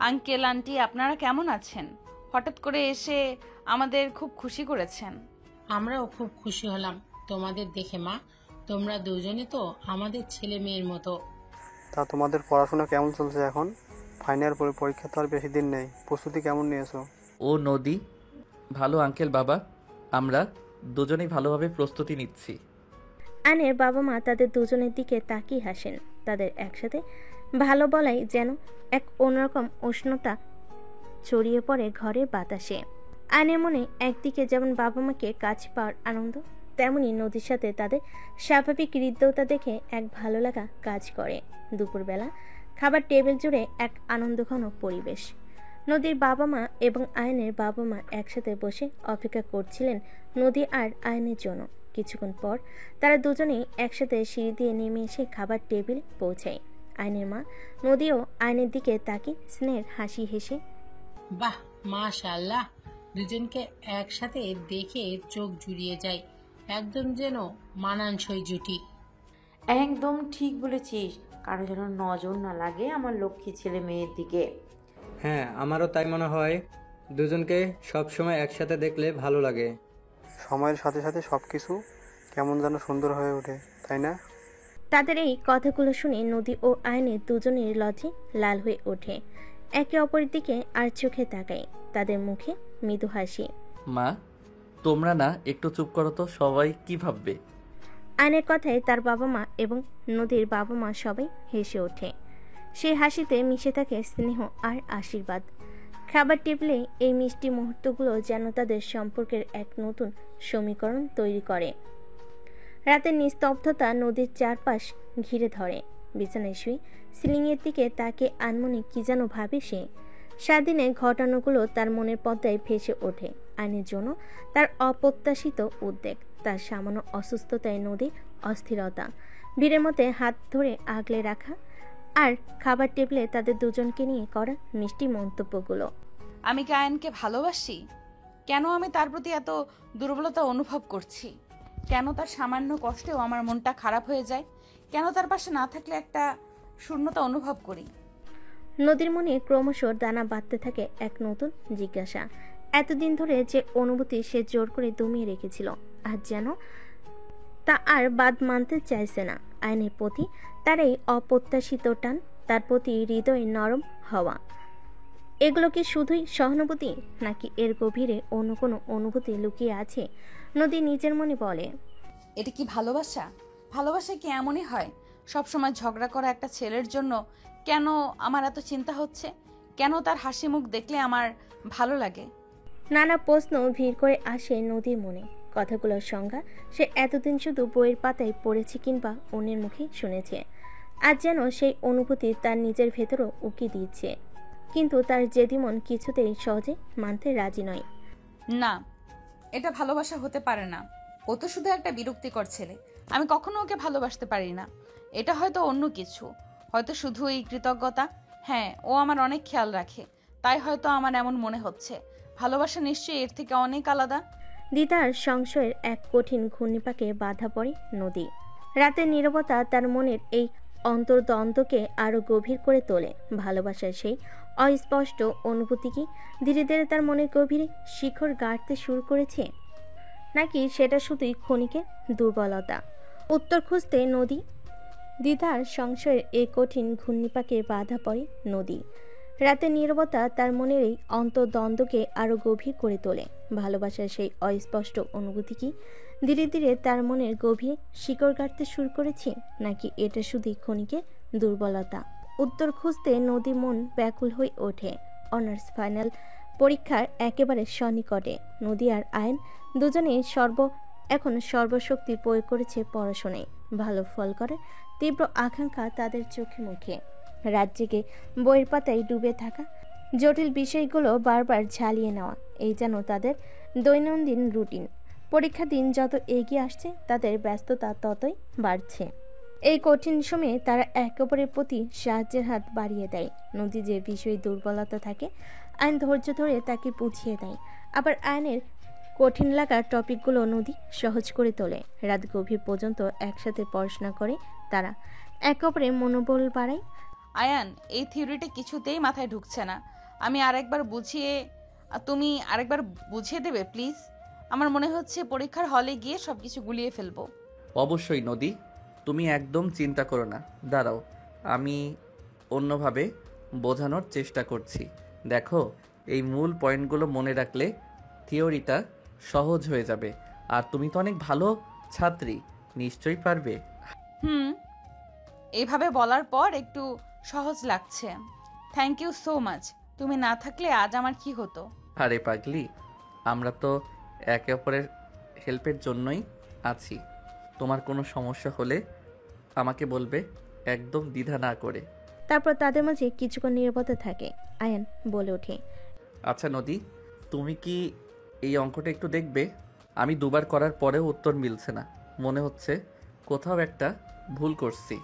আঙ্কেল আন্টি আপনারা কেমন আছেন? হঠাৎ করে এসে আমাদের খুব খুশি করেছেন। আমরাও খুব খুশি হলাম তোমাদের দেখে মা, তোমরা দুজনে তো আমাদের ছেলে মেয়ের মতো। তা তোমাদের পড়াশোনা কেমন চলছে এখন? ফাইনাল পরীক্ষা তো আর বেশি দিন নেই, প্রস্তুতি কেমন নিয়েছো? ও নদী, ভালো আঙ্কেল বাবা, আমরা দুজনেই ভালোভাবে প্রস্তুতি নিচ্ছি। আয়নের বাবা মা তাদের দুজনের দিকে তাকিয়ে হাসেন। তাদের একসাথে ভালো বলাই যেন এক অন্যরকম উষ্ণতা ছড়িয়ে পড়ে ঘরের বাতাসে। আয়নের মনে একদিকে যেমন বাবা মাকে কাছে পাওয়ার আনন্দ, তেমনি নদীর সাথে তাদের স্বাভাবিক হৃদ্যতা দেখে এক ভালো লাগা কাজ করে। দুপুরবেলা খাবার টেবিল জুড়ে এক আনন্দঘন পরিবেশ। নদীর বাবা মা এবং আয়নের বাবা মা একসাথে বসে অপেক্ষা করছিলেন নদী আর আয়নের জন্য। কিছুক্ষণ পর তারা দুজনেই একসাথে সিঁড়ি দিয়ে নেমে এসে খাবার টেবিল পৌঁছায়। আয়নের মা নদীও আয়নের দিকে তাকিয়ে স্নেহের হাসি হেসে, বাহ মাশাআল্লাহ, দুজনকে একসাথে দেখে চোখ জুড়িয়ে যায়, একদম যেন মানানসই জুটি। একদম ঠিক বলেছিস, কারো যেন নজর না লাগে আমার লক্ষ্মী ছেলে মেয়ের দিকে। হ্যাঁ, আমারও তাই মনে হয়, দুজনকে সবসময় একসাথে দেখলে ভালো লাগে। সময়ের সাথে সাথে সব কিছু কেমন যেন সুন্দর হয়ে ওঠে, তাই না? তাদের এই কথাগুলো শুনে নদী ও আয়নের দুজনের লজ্জে লাল হয়ে ওঠে। একে অপরের দিকে আর চোখে তাকায়, তাদের মুখে মৃদু হাসি। মা, তোমরা না একটু চুপ করো তো, সবাই কি ভাববে? আয়নের কথায় তার বাবা মা এবং নদীর বাবা মা সবাই হেসে ওঠে। সেই হাসিতে মিশে থাকে স্নেহ আর আশীর্বাদ। খাবার টেবিলে এই মিষ্টি মুহূর্তগুলো যেন তাদের সম্পর্কের এক নতুন সমীকরণ তৈরি করে। রাতের নিস্তব্ধতা নদীর চারপাশ ঘিরে ধরে। বিছানায় শুয়ে সিলিংয়ের দিকে তাকে আনমনে কি যেন ভাবে সে। সারাদিনে ঘটনাগুলো তার মনের পর্দায় ভেসে ওঠে। আইনের জন্য তার অপ্রত্যাশিত উদ্বেগ, তার সামান্য অসুস্থতায় নদীর অস্থিরতা, ভিড়ের মধ্যে হাত ধরে আগলে রাখা, আর খাবার টেবিলে তাদের দুজনকে নিয়ে করা মিষ্টি মন্তব্যগুলো। আমি কি আয়নকে ভালোবাসি? কেন আমি তার প্রতি এত দুর্বলতা অনুভব করছি? কেন তার সামান্য কষ্টেও আমার মনটা খারাপ হয়ে যায়? কেন তার পাশে না থাকলে একটা শূন্যতা অনুভব করি? নদীর মনে ক্রমশ দানা বাঁধতে থাকে এক নতুন জিজ্ঞাসা। এতদিন ধরে যে অনুভূতি সে জোর করে দমিয়ে রেখেছিল, আজ যেন তা আর বাদ মানতে চাইছে না। আইনের প্রতি তার এই অপ্রত্যাশিত টান, তার প্রতি হৃদয় নরম হওয়া, এগুলো কি শুধুই সহানুভূতি, নাকি এর গভীরে অন্য কোনো অনুভূতি লুকিয়ে আছে? নদী নিজের মনে বলে, এটা কি ভালোবাসা? ভালোবাসা কি এমনই হয়? সবসময় ঝগড়া করা একটা ছেলের জন্য কেন আমার এত চিন্তা হচ্ছে? কেন তার হাসি মুখ দেখলে আমার ভালো লাগে? নানা প্রশ্ন ভিড় করে আসে নদীর মনে। কথাগুলোর সংজ্ঞা সে এতদিন শুধু বইয়ের পাতায় পড়েছে কিংবা অন্যের মুখে শুনেছে। আজ যেন সেই অনুভূতি তার নিজের ভেতরও উকি দিচ্ছে, কিন্তু তার জেদি মন কিছুতেই সহজে মানতে রাজি নয়। না, এটা ভালোবাসা হতে পারে না। ও তো শুধু একটা বিরক্তিকর ছেলে। আমি কখনো ওকে ভালোবাসতে পারি না। এটা হয়তো অন্য কিছু, হয়তো শুধু এই কৃতজ্ঞতা। হ্যাঁ, ও আমার অনেক খেয়াল রাখে, তাই হয়তো আমার এমন মনে হচ্ছে। ভালোবাসা নিশ্চয়ই এর থেকে অনেক আলাদা। দ্বিধার সংশয়ের এক কঠিন ঘূর্ণিপাকে বাধা পড়ে নদী। রাতের নীরবতা তার মনের এই অন্তর্দ্বন্দ্বকে আরো গভীর করে তোলে। ভালোবাসার সেই অস্পষ্ট অনুভূতি কি ধীরে ধীরে তার মনের গভীরে শিখর গাড়তে শুরু করেছে, নাকি সেটা শুধুই ক্ষণিকের দুর্বলতা? উত্তর খুঁজতে নদী দ্বিধার সংশয়ের এই কঠিন ঘূর্ণিপাকে বাধা পড়ে নদী। রাতের নীরবতা তার মনের এই অন্তর্দ্বন্দ্বকে আরো গভীর করে তোলে। ভালোবাসার সেই অস্পষ্ট অনুভূতি কি ধীরে ধীরে তার মনের গভীর শিকড় গাড়তে শুরু করেছে, নাকি এটা শুধুই ক্ষণিকের দুর্বলতা? উত্তর খুঁজতে নদী মন ব্যাকুল হয়ে ওঠে। অনার্স ফাইনাল পরীক্ষার একেবারে সন্নিকটে। নদী আর আয়ন দুজনেই এখন সর্বশক্তি প্রয়োগ করেছে পড়াশোনায়। ভালো ফল করে তীব্র আকাঙ্ক্ষা তাদের চোখে মুখে। রাত জেগে বইয়ের পাতায় ডুবে থাকা, জটিল বিষয়গুলো বারবার ঝালিয়ে নেওয়া, এই যেন তাদের দৈনন্দিন রুটিন। পরীক্ষা দিন যত এগিয়ে আসছে তাদের ব্যস্ততা ততই বাড়ছে। এই কঠিন সময়ে তারা একে অপরের প্রতি সাহায্যের হাত বাড়িয়ে দেয়। নদী যে বিষয়ে দুর্বলতা থাকে আইন ধৈর্য ধরে তাকে বুঝিয়ে দেয়, আবার আইনের কঠিন লাগা টপিকগুলো নদী সহজ করে তোলে। রাত গভীর পর্যন্ত একসাথে পড়াশোনা করে তারা, একে অপরের মনোবল বাড়ায়। আয়ান, এই থিওরিটা কিছুতেই মাথায় ঢুকছে না। তুমি আরেকবার বুঝিয়ে দেবে প্লিজ? আমার মনে হচ্ছে পরীক্ষার হলে গিয়ে সবকিছু গুলিয়ে ফেলবো। অবশ্যই নদী, তুমি একদম চিন্তা করো না। দাঁড়াও, আমি অন্যভাবে বোঝানোর চেষ্টা করছি। দেখো, এই মূল পয়েন্টগুলো মনে রাখলে থিওরিটা সহজ হয়ে যাবে। আর তুমি তো অনেক ভালো ছাত্রী, নিশ্চয়ই পারবে। এইভাবে বলার পর একটু সহজ লাগছে। Thank you so much. তুমি না থাকলে আজ আমার কি হতো? আরে পাগলি, আমরা তো একে অপরের হেল্পের জন্যই আছি। তোমার কোনো সমস্যা হলে আমাকে বলবে, একদম দ্বিধা না করে। তারপর তাদের মাঝে কিছুক্ষণ নীরবতা থাকে। আয়ান বলে ওঠে, আচ্ছা নদী, তুমি কি এই অঙ্কটা একটু দেখবে? আমি দুবার করার পরেও উত্তর মিলছে না। মনে হচ্ছে কোথাও একটা ভুল করছি।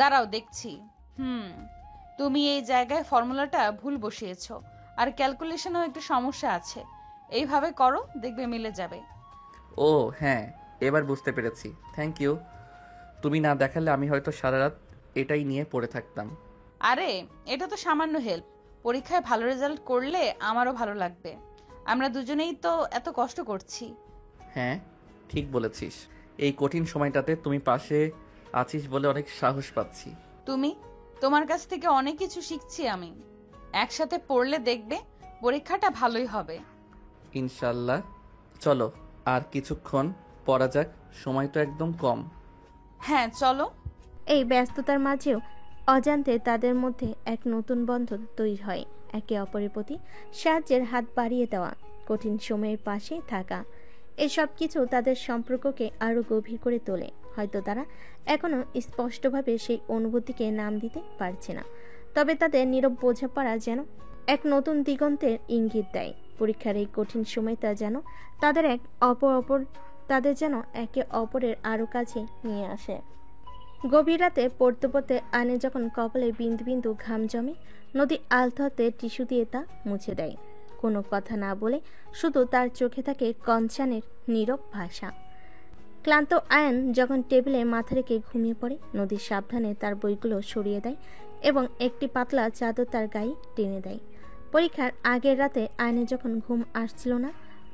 দাঁড়াও দেখছি। তুমি এই জায়গায় ফর্মুলাটা ভুল বসিয়েছো, আর ক্যালকুলেশনেও একটু সমস্যা আছে। এইভাবে করো, দেখবে মিলে যাবে। ও হ্যাঁ, এবার বুঝতে পেরেছি। Thank you. তুমি না দেখালে আমি হয়তো সারা রাত এটাই নিয়ে পড়ে থাকতাম। আরে এটা তো সামান্য হেল্প। পরীক্ষায় ভালো রেজাল্ট করলে আমারও ভালো লাগবে। আমরা দুজনেই তো এত কষ্ট করছি। হ্যাঁ, ঠিক বলেছিস। এই কঠিন সময়টাতে তুমি পাশে আছিস বলে অনেক সাহস পাচ্ছি। তোমার কাছ থেকে অনেক কিছু শিখছি আমি। একসাথে পড়লে দেখবে পরীক্ষাটা ভালোই হবে ইনশাল্লাহ। চলো আর কিছুক্ষণ পড়া যাক, সময় তো একদম কম। হ্যাঁ চলো। এই ব্যস্ততার মাঝেও অজান্তে তাদের মধ্যে এক নতুন বন্ধন তৈরি হয়। একে অপরের প্রতি সাহায্যের হাত বাড়িয়ে দেওয়া, কঠিন সময়ের পাশে থাকা, এসব কিছু তাদের সম্পর্ককে আরো গভীর করে তোলে। হয়তো তারা এখনো স্পষ্টভাবে সেই অনুভূতিকে নাম দিতে পারছে না, তবে তাদের নীরব বোঝাপড়া যেন এক নতুন দিগন্তের ইঙ্গিত দেয়। পরীক্ষার এই কঠিন সময়টা যেন তাদের যেন একে অপরের আরো কাছে নিয়ে আসে। গভীর রাতে পড়তে পড়তে আনে যখন কপালে বিন্দু বিন্দু ঘাম জমে, নদী আলতো হাতে টিস্যু দিয়ে তা মুছে দেয়। কোনো কথা না বলে শুধু তার চোখে থাকে কঞ্চানের নীরব ভাষা। ক্লান্ত আয়ন যখন টেবিলে মাথা রেখে ঘুমিয়ে পড়ে, নদী সাবধানে তার বইগুলো সরিয়ে দেয় এবং একটি পাতলা চাদর তার গায়ে টেনে দেয়। পরীক্ষার আগের রাতে আয়নের যখন ঘুম আসছিল না,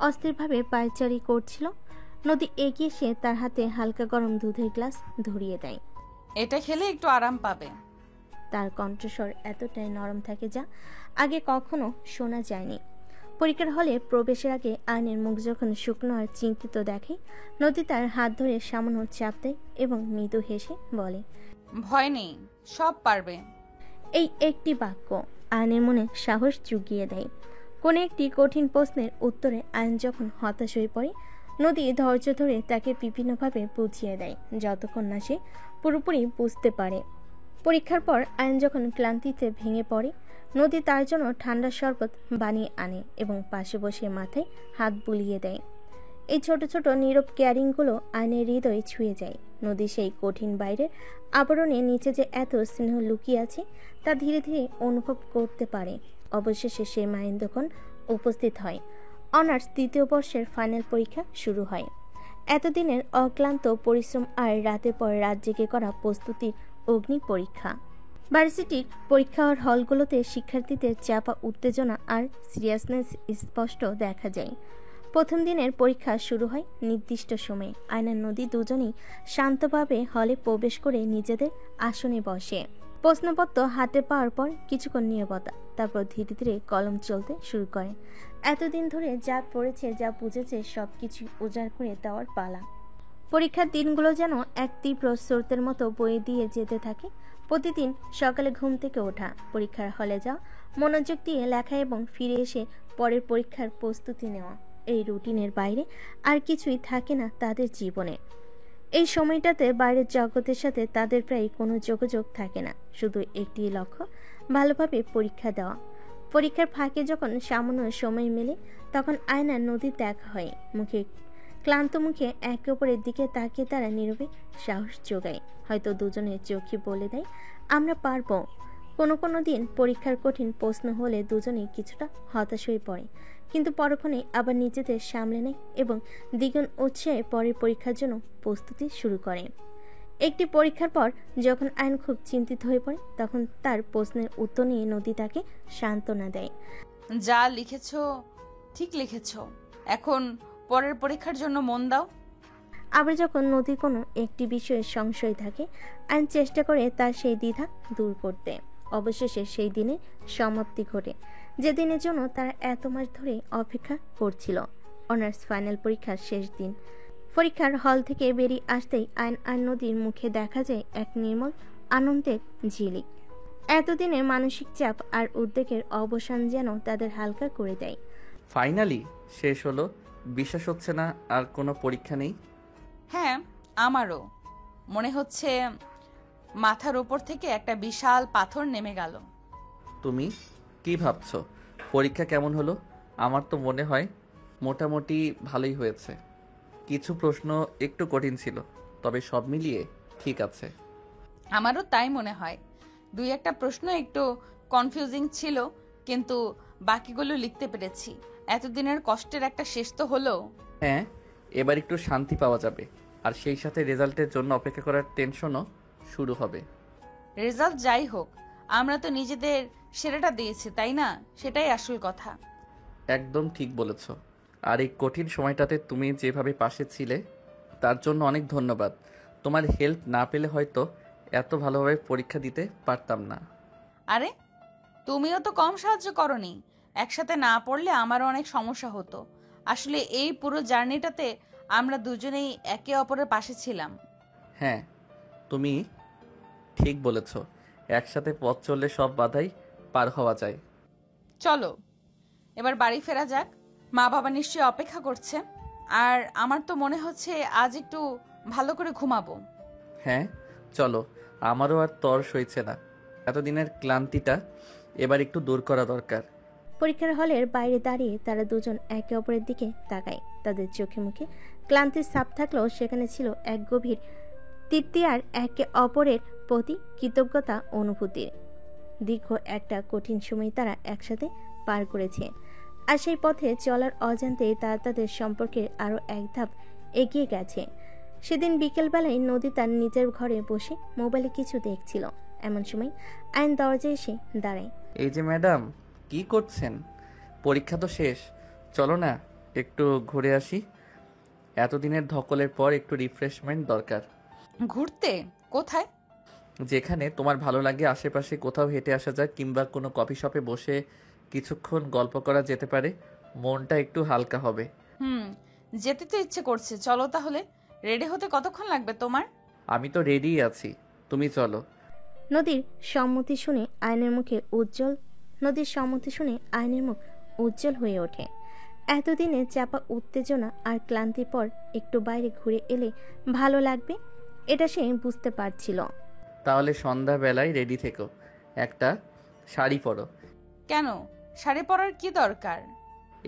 অস্থিরভাবে পায়চারি করছিল, নদী এগিয়ে এসে তার হাতে হালকা গরম দুধের গ্লাস ধরিয়ে দেয়। এটা খেলে একটু আরাম পাবে। তার কণ্ঠস্বর এতটাই নরম থাকে যা আগে কখনো শোনা যায়নি। পরীক্ষার হলে প্রবেশের আগে আয়নের মুখ যখন শুকনো আর চিন্তিত দেখে, নদী তার হাত ধরে সামান্য চাপ দেয় এবং মৃদু হেসে বলে, ভয় নেই, সব পারবে। এই একটি বাক্য আয়নের মনে সাহস জুগিয়ে দেয়। কোনো একটি কঠিন প্রশ্নের উত্তরে আয়ন যখন হতাশ হয়ে পড়ে, নদী ধৈর্য ধরে তাকে বিভিন্নভাবে বুঝিয়ে দেয়, যতক্ষণ না সে পুরোপুরি বুঝতে পারে। পরীক্ষার পর আয়ন যখন ক্লান্তিতে ভেঙে পড়ে, নদী তার জন্য ঠান্ডা শরবত বানিয়ে আনে এবং পাশে বসে মাথায় হাত বুলিয়ে দেয়। এই ছোট ছোট নীরব কেয়ারিংগুলো আয়নের হৃদয়ে ছুঁয়ে যায়। নদী সেই কঠিন বাইরের আবরণে নিচে যে এত স্নেহ লুকিয়ে আছে তা ধীরে ধীরে অনুভব করতে পারে। অবশেষে সে মাহেন্দ্রক্ষণ উপস্থিত হয়। অনার্স দ্বিতীয় বর্ষের ফাইনাল পরীক্ষা শুরু হয়। এতদিনের অক্লান্ত পরিশ্রম আর রাতের পর রাত জেগে করা প্রস্তুতির অগ্নি পরীক্ষা। ভার্সিটির পরীক্ষা হলগুলোতে শিক্ষার্থীদের চাপা উত্তেজনা আর সিরিয়াসনেস স্পষ্ট দেখা যায়। প্রথম দিনের পরীক্ষা শুরু হয় নির্দিষ্ট সময়ে। আয়নার নদী দুজনেই শান্তভাবে হলে প্রবেশ করে নিজেদের আসনে বসে। প্রশ্নপত্র হাতে পাওয়ার পর কিছুক্ষণ নীরবতা, তারপর ধীরে ধীরে কলম চলতে শুরু করে। এতদিন ধরে যা পড়েছে, যা বুঝেছে, সবকিছু উজাড় করে দেওয়ার পালা। পরীক্ষার দিনগুলো যেন এক তীব্র স্রোতের মতো বয়ে দিয়ে যেতে থাকে। প্রতিদিন সকালে ঘুম থেকে ওঠা, পরীক্ষার হলে যাওয়া, মনোযোগ দিয়ে লেখা এবং ফিরে এসে পরের পরীক্ষার প্রস্তুতি নেওয়া, এই রুটিনের বাইরে আর কিছুই থাকে না তাদের জীবনে। এই সময়টাতে বাইরের জগতের সাথে তাদের প্রায় কোনো যোগাযোগ থাকে না, শুধু একটি লক্ষ্য, ভালোভাবে পরীক্ষা দেওয়া। পরীক্ষার ফাঁকে যখন সামান্য সময় মেলে, তখন আয়নার নদীর দেখা হয়। ক্লান্ত মুখে একে অপরের দিকে তাকিয়ে তারা নীরবে সাহস যোগায়। হয়তো দুজনের চোখে বলে দেয়, আমরা পারবো। কোনো দিন পরীক্ষার কঠিন প্রশ্ন হলে দুজনেই কিছুটা হতাশ হয়ে পড়ে, কিন্তু পরক্ষণে আবার নিজেদের সামলে নেয় এবং দ্বিগুণ উৎসাহে পরের পরীক্ষার জন্য প্রস্তুতি শুরু করে। একটি পরীক্ষার পর যখন আয়ন খুব চিন্তিত হয়ে পড়ে, তখন তার প্রশ্নের উত্তর নিয়ে নদী তাকে সান্ত্বনা দেয়। যা লিখেছ ঠিক লিখেছ, এখন পরের পরীক্ষার জন্য মন দাও। আবার যখন নদীর কোনো একটি বিষয়ে সংশয় থাকে, আইন চেষ্টা করে তার সেই দ্বিধা দূর করতে। অবশেষে সেই দিনের সমাপ্তি ঘটে, যে দিনের জন্য তারা এত মাস ধরে অপেক্ষা করছিল। অনার্স ফাইনাল পরীক্ষার শেষ দিন। পরীক্ষার হল থেকে বেরিয়ে আসতেই আইন আর নদীর মুখে দেখা যায় এক নির্মল আনন্দের ঝিলিক। এতদিনের মানসিক চাপ আর উদ্বেগের অবসান যেন তাদের হালকা করে দেয়। ফাইনালি শেষ হলো, বিশ্বাস হচ্ছে না আর কোনো পরীক্ষা নেই। হ্যাঁ, আমারও মনে হচ্ছে মাথার উপর থেকে একটা বিশাল পাথর নেমে গেল। তুমি কি ভাবছো? পরীক্ষা কেমন হলো? আমার তো মনে হয় মোটামুটি ভালোই হয়েছে। কিছু প্রশ্ন একটু কঠিন ছিল, তবে সব মিলিয়ে ঠিক আছে। আমারও তাই মনে হয়। দুই একটা প্রশ্ন একটু কনফিউজিং ছিল, কিন্তু বাকিগুলো লিখতে পেরেছি। এতদিনের কষ্টের একটা শেষ তো হলো। হ্যাঁ, এবার একটু শান্তি পাওয়া যাবে, আর সেই সাথে রেজাল্টের জন্য অপেক্ষা করার টেনশনও শুরু হবে। রেজাল্ট যাই হোক, আমরা তো নিজেদের সেরাটা দিয়েছি, তাই না? সেটাই আসল কথা। একদম ঠিক বলেছ। আর এই কঠিন সময়টাতে তুমি যেভাবে পাশে ছিলে, তার জন্য অনেক ধন্যবাদ। তোমার হেল্প না পেলে হয়তো এত ভালোভাবে পরীক্ষা দিতে পারতাম না। আরে, তুমিও তো কম সাহায্য করনি। একসাথে না পড়লে আমারও অনেক সমস্যা হতো। আসলে এই পুরো জার্নিটাতে আমরা দুজনেই একে অপরের পাশে ছিলাম। হ্যাঁ, তুমি ঠিক বলেছ। একসাথে পথ চললে সব বাধাই পার হওয়া যায়। চলো এবার বাড়ি ফেরা যাক। মা বাবা নিশ্চয়ই অপেক্ষা করছে, আর আমার তো মনে হচ্ছে আজ একটু ভালো করে ঘুমাবো। হ্যাঁ চলো, আমারও আর তর সইছে না। এতদিনের ক্লান্তিটা এবার একটু দূর করা দরকার। পরীক্ষার হলের বাইরে দাঁড়িয়ে তারা দুজন একে অপরের দিকে তাকায়। তাদের চোখে মুখে ক্লান্তির ছাপ থাকলেও সেখানে ছিল এক গভীর তৃপ্তি আর একে অপরের প্রতি কৃতজ্ঞতা অনুভূতির। দীর্ঘ একটা কঠিন সময় তারা একসাথে পার করেছে, আর সেই পথে চলার অজান্তেই তারা তাদের সম্পর্কে আরও এক ধাপ এগিয়ে গেছে। সেদিন বিকেলবেলায় নদী তার নিজের ঘরে বসে মোবাইলে কিছু দেখছিল। এমন সময় আইন দরজায় এসে দাঁড়ায়। এই যে ম্যাডাম, কি করছেন? পরীক্ষা তো শেষ, চলো না একটু ঘুরে আসি। এতদিনের ধকলের পর একটু রিফ্রেশমেন্ট দরকার। ঘুরতে? কোথায়? যেখানে তোমার ভালো লাগে, আশেপাশে কোথাও হেঁটে আসা যায়, কিংবা কোনো কফি শপে বসে কিছুক্ষণ গল্প করা যেতে পারে। মনটা একটু হালকা হবে। যেতে তো ইচ্ছে করছে, চলো তাহলে। রেডি হতে কতক্ষণ লাগবে তোমার? আমি তো রেডিই আছি, তুমি চলো। নদীর সম্মতি শুনে আয়নের মুখ উজ্জ্বল হয়ে ওঠে। এতদিনে চাপা উত্তেজনা আর ক্লান্তির পর একটু বাইরে ঘুরে এলে ভালো লাগবে, এটা সে বুঝতে পারছিল। তাহলে সন্ধ্যাবেলায় রেডি থেকো, একটা শাড়ি পরো। কেন? শাড়ি পরার কি দরকার?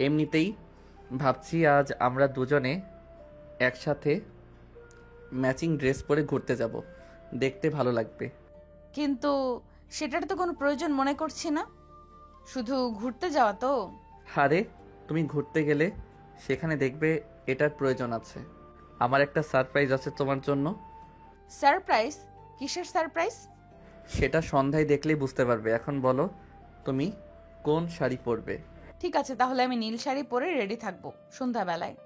এমনিতেই ভাবছি আজ আমরা দুজনে একসাথে ম্যাচিং ড্রেস পরে ঘুরতে যাব, দেখতে ভালো লাগবে। কিন্তু সেটার তো কোনো প্রয়োজন মনে করছি না, শুধু ঘুরতে যাওয়া তো। আরে তুমি ঘুরতে গেলে সেখানে দেখবে এটার প্রয়োজন আছে। আমার একটা সারপ্রাইজ আছে তোমার জন্য। সারপ্রাইজ? কিসের সারপ্রাইজ? সেটা সন্ধ্যায় দেখলেই বুঝতে পারবে। এখন বলো, তুমি কোন শাড়ি পরবে? ঠিক আছে, তাহলে আমি নীল শাড়ি পরে রেডি থাকবো সন্ধ্যাবেলায়।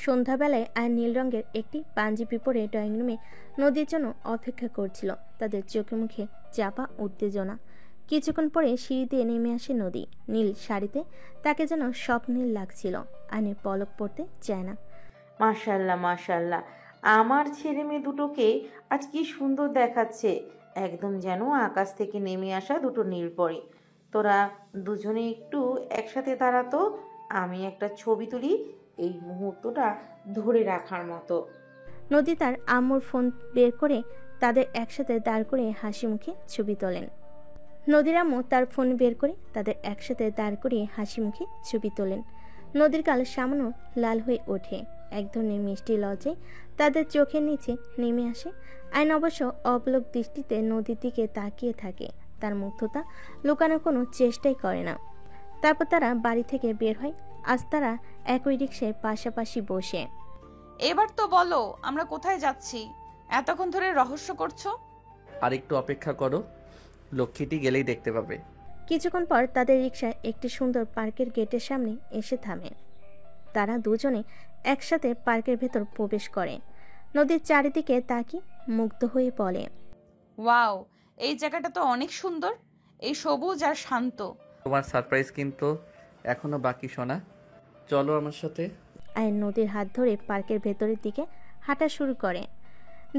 সন্ধ্যাবেলায় আর নীল রঙের একটি পাঞ্জাবি পরে ড্রয়িং রুমে নদীর জন্য অপেক্ষা করছিল। তাদের চোখে মুখে চাপা উত্তেজনা। কিছুক্ষণ পরে সিঁড়ি দিয়ে নেমে আসে নদী। নীল শাড়িতে তাকে যেন স্বপ্নীল লাগছিল। আয়নের পলক পড়তে চায় না। মাশাল্লাহ মাশাল্লাহ, আমার ছেলে মেয়ে দুটোকে আজ কি সুন্দর দেখাচ্ছে, একদম যেন আকাশ থেকে নেমে আসা দুটো নীলপরি। তোরা দুজনে একটু একসাথে দাঁড়াতো, আমি একটা ছবি তুলি, এই মুহূর্তটা ধরে রাখার মতো। নদী তার আম্মুর ফোন বের করে তাদের একসাথে দাঁড় করে হাসি মুখে ছবি তোলেন। নদীর আম্মু তার ফোন বের করে তাদের একসাথে দাঁড় করিয়ে হাসি মুখে ছবি তোলেন। নদীর গাল সামান্য লাল হয়ে ওঠে। এক ধরনের মিষ্টি লজ্জায় তাদের চোখের নিচে নেমে আসে। আইন অবশ্য অবলোক দৃষ্টিতে নদীর দিকে তাকিয়ে থাকে। তার মুগ্ধতা লুকানোর কোনো চেষ্টাই করে না। তারপর তারা বাড়ি থেকে বের হয়। আজ তারা একই রিকশায় পাশাপাশি বসে। এবার তো বলো আমরা কোথায় যাচ্ছি? এতক্ষণ ধরে রহস্য করছো। আর একটু অপেক্ষা করো, লক্ষ্মীটি গেলেই দেখতে পাবে। কিছুক্ষণ পর তাদের রিকশা একটি সুন্দর পার্কের গেটের সামনে এসে থামে। তারা দুজনে একসাথে পার্কের ভেতর প্রবেশ করে। নদীর চারিদিকে তাকিয়ে মুগ্ধ হয়ে বলে, ওয়াও, এই জায়গাটা তো অনেক সুন্দর, এই সবুজ আর শান্ত। তোমার সারপ্রাইজ কিন্তু এখনো বাকি সোনা, চলো আমার সাথে। আয়ন নদীর হাত ধরে পার্কের ভেতরের দিকে হাঁটা শুরু করে।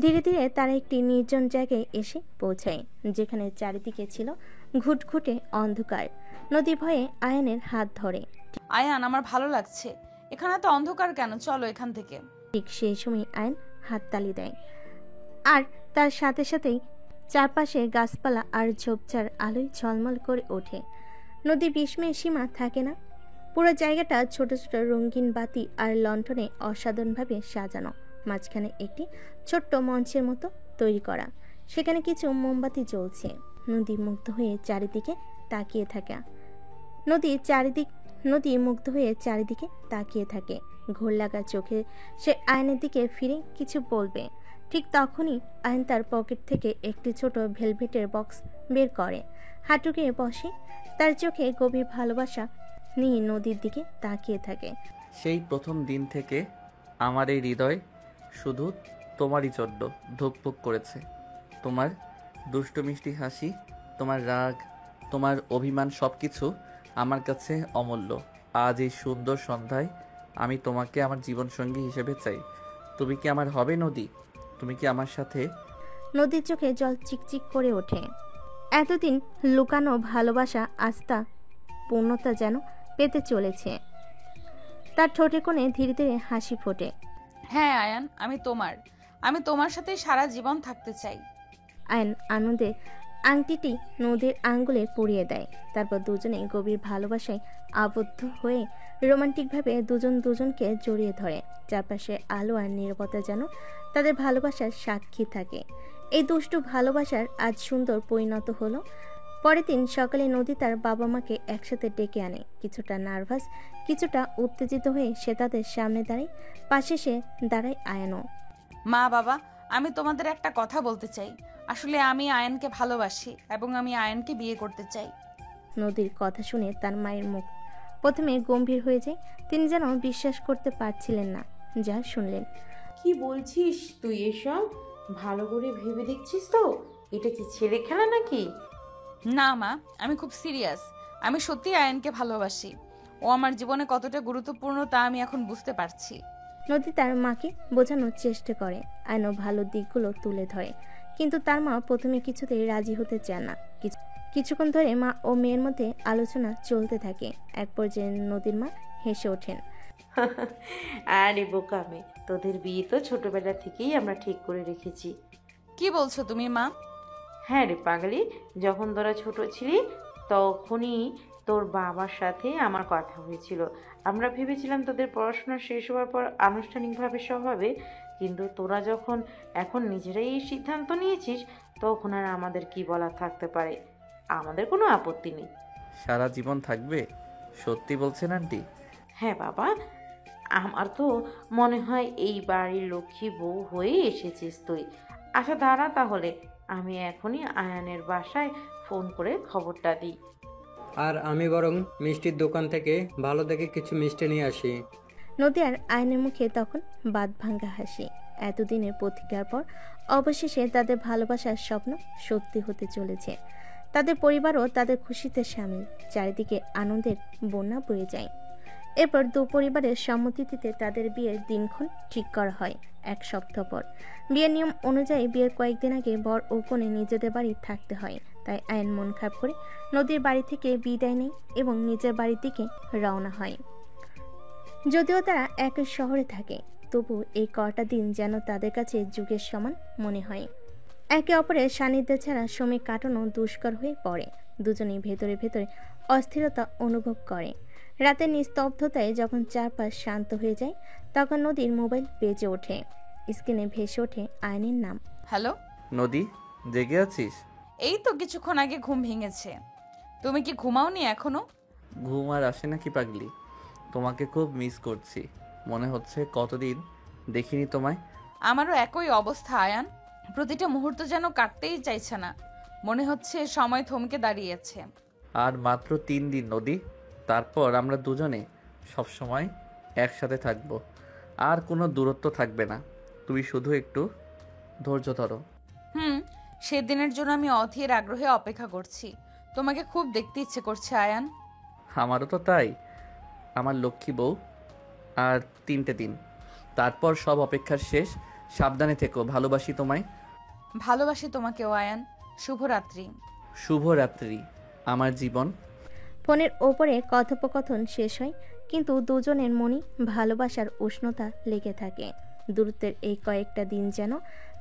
ধীরে ধীরে তারা একটি নির্জন জায়গায় এসে পৌঁছায়, যেখানে চারিদিকে ছিল ঘুটঘুটে অন্ধকার। নদী ভয়ে আয়নের হাত ধরে। আয়ান, আমার ভালো লাগছে, এখানে তো অন্ধকার কেন, চলো এখান থেকে। ঠিক সেই সময় আয়ন হাততালি দেয়, আর তার সাথে সাথেই চারপাশে গাছপালা আর ঝোপঝাড় আলোয় ঝলমল করে ওঠে। নদী বিস্ময়ে সীমা থাকে না। পুরো জায়গাটা ছোট ছোট রঙিন বাতি আর লণ্ঠনে অসাধারণভাবে সাজানো। মাঝখানে একটি ছোট্ট মঞ্চের মতো তৈরি করা, সেখানে কিছু মোমবাতি জ্বলছে। নদী মুগ্ধ হয়ে চারিদিকে তাকিয়ে থাকে। নদী মুগ্ধ হয়ে চারিদিকে তাকিয়ে থাকে। ঘোর লাগা চোখে সে আয়নের দিকে ফিরে কিছু বলবে, ঠিক তখনই আয়ন তার পকেট থেকে একটি ছোট ভেলভেটের বক্স বের করে, হাঁটু গেড়ে বসে। তার চোখে গভীর ভালোবাসা নিয়ে নদীর দিকে তাকিয়ে থাকে। সেই প্রথম দিন থেকে আমার এই হৃদয় শুধু তোমারই জন্য ধুকপুক করেছে। তোমার দুষ্টু মিষ্টি হাসি, তোমার রাগ, তোমার অভিমান সব কিছু আমার কাছে অমূল্য। আজ এই সুন্দর সন্ধ্যায় আমি তোমাকে আমার জীবনসঙ্গী হিসেবে চাই। তুমি কি আমার হবে নদী? তুমি কি আমার সাথে? নদীর চোখে জল চিকচিক করে ওঠে। এতদিন লুকানো ভালোবাসা আস্থা পূর্ণতা যেন পেতে চলেছে। তার ঠোঁটে কোণে ধীরে ধীরে হাসি ফোটে। হ্যাঁ আয়ান, আমি তোমার সাথে সারা জীবন থাকতে চাই। আয়ন আনন্দে আংটিটি নদীর আঙ্গুলে পরিয়ে দেয়। তারপর দুজনে গভীর ভালোবাসায় আবদ্ধ হয়ে রোমান্টিকভাবে দুজন দুজনকে জড়িয়ে ধরে। চারপাশে আলো আর নীরবতা যেন তাদের ভালোবাসার সাক্ষী থাকে। এই দুষ্টু ভালোবাসার আজ সুন্দর পরিণত হলো। পরের দিন সকালে নদী তার বাবা মাকে একসাথে ডেকে আনে। কিছুটা নার্ভাস, কিছুটা উত্তেজিত হয়ে সে তাদের সামনে দাঁড়ায়। পাশে সে দাঁড়ায় আয়ানও। মা বাবা, আমি তোমাদের একটা কথা বলতে চাই। আসলে আমি আয়ানকে ভালোবাসি এবং আমি আয়ানকে বিয়ে করতে চাই। নদীর কথা শুনে তার মায়ের মুখ প্রথমে গম্ভীর হয়ে যায়। তিনি যেন বিশ্বাস করতে পারছিলেন না যা শুনলেন। কি বলছিস তুই এসব? ভালো করে ভেবে দেখছিস তো? এটা কি ছেলে খেলা নাকি? না মা, আমি খুব সিরিয়াস। আমি সত্যি আয়ানকে ভালোবাসি। ও আমার জীবনে কতটা গুরুত্বপূর্ণ তা আমি এখন বুঝতে পারছি। নদী তার মাকে বোঝানোর চেষ্টা করে, আয়নও ভালো দিকগুলো তুলে ধরে, কিন্তু তার মা প্রথমে কিছুতেই রাজি হতে চায় না। কিছুক্ষণ ধরে মা ও মেয়ের মধ্যে আলোচনা চলতে থাকে। এক পর্যায়ে নদীর মা হেসে ওঠেন। আরে বোকামে, তোদের বিয়ে তো ছোটবেলা থেকেই আমরা ঠিক করে রেখেছি। কি বলছো তুমি মা? হ্যাঁ রে পাগলি, যখন তোরা ছোট ছিলি তখনই তোর বাবার সাথে আমার কথা হয়েছিল। আমরা ভেবেছিলাম তোদের পড়াশোনা শেষ হওয়ার পর আনুষ্ঠানিকভাবে সব হবে, কিন্তু তোরা যখন এখন নিজেরাই এই সিদ্ধান্ত নিয়েছিস তখন আর আমাদের কি বলার থাকতে পারে? আমাদের কোনো আপত্তি নেই। সারা জীবন থাকবে? সত্যি বলছেন আন্টি? হ্যাঁ বাবা, আমার তো মনে হয় এই বাড়ির লক্ষ্মী বউ হয়ে এসেছিস তুই। আচ্ছা দাঁড়া তাহলে, আমি এখনই আয়ানের বাসায় ফোন করে খবরটা দিই। আর আমি বরং মিষ্টির দোকান থেকে ভালো দেখে কিছু মিষ্টি নিয়ে আসি। নদী আর আয়নের মুখে তখন বাদ ভাঙ্গা হাসি। এতদিনের প্রতীক্ষার পর অবশেষে তাদের ভালোবাসার স্বপ্ন সত্যি হতে চলেছে। তাদের পরিবারও তাদের খুশিতে সামিল। চারিদিকে আনন্দের বন্যা বয়ে যায়। এরপর দু পরিবারের সম্মতিতে তাদের বিয়ের দিনক্ষণ ঠিক করা হয়। এক সপ্তাহ পর বিয়ের নিয়ম অনুযায়ী বিয়ের কয়েকদিন আগে বর ও কনে নিজেদের বাড়ি থাকতে হয়। তাই আইন মন খারাপ করে নদীর বাড়ি থেকে বিদায় নেয় এবং নিজের বাড়ির দিকে রওনা হয়। যদিও তারা একই শহরে থাকে, তবু এই কটা দিন যেন তাদের কাছে যুগের সমান মনে হয়। একে অপরের সান্নিধ্য ছাড়া সময় কাটানো দুষ্কর হয়ে পড়ে। দুজনেই ভেতরে ভেতরে অস্থিরতা অনুভব করে। রাতের নিস্তব্ধতায় যখন চারপাশ শান্ত হয়ে যায়, তখন নদীর মোবাইল বেজে ওঠে। স্ক্রিনে ভেসে ওঠে আয়নের নাম। হ্যালো নদী, জেগে আছিস? এই তো কিছুক্ষণ আগে ঘুম ভেঙেছে। তুমি কি ঘুমাওনি এখনো? ঘুম আর আসে নাকি পাগলি? তোমাকে খুব মিস করছি। মনে হচ্ছে কতদিন দেখিনি তোমায়। আমারও একই অবস্থা আয়ান। প্রতিটা মুহূর্ত যেন কাটতেই চাইছে না। মনে হচ্ছে সময় থমকে দাঁড়িয়েছে। আর মাত্র 3 দিন নদী, তারপর আমরা দুজনে সবসময় একসাথে থাকবো। আর কোনো দূরত্ব থাকবে না। তুমি শুধু একটু ধৈর্য ধরো। সেদিনের জন্য আমি অধীর আগ্রহে অপেক্ষা করছি। তোমাকে খুব দেখতে ইচ্ছে করছে আয়ান। আমারও তো তাই। আমার লক্ষ্মী বউ। আর 3টে দিন, তারপর সব অপেক্ষার শেষ। সাবধানে থেকো। ভালোবাসি তোমায়। ভালোবাসি তোমাকেও আয়ান। শুভরাত্রি। শুভরাত্রি আমার জীবন। ফোনের ওপরে কথোপকথন শেষ হয়, কিন্তু দুজনের মনে ভালোবাসার উষ্ণতা লেগে থাকে। দূরত্বের এই কয়েকটা দিন যেন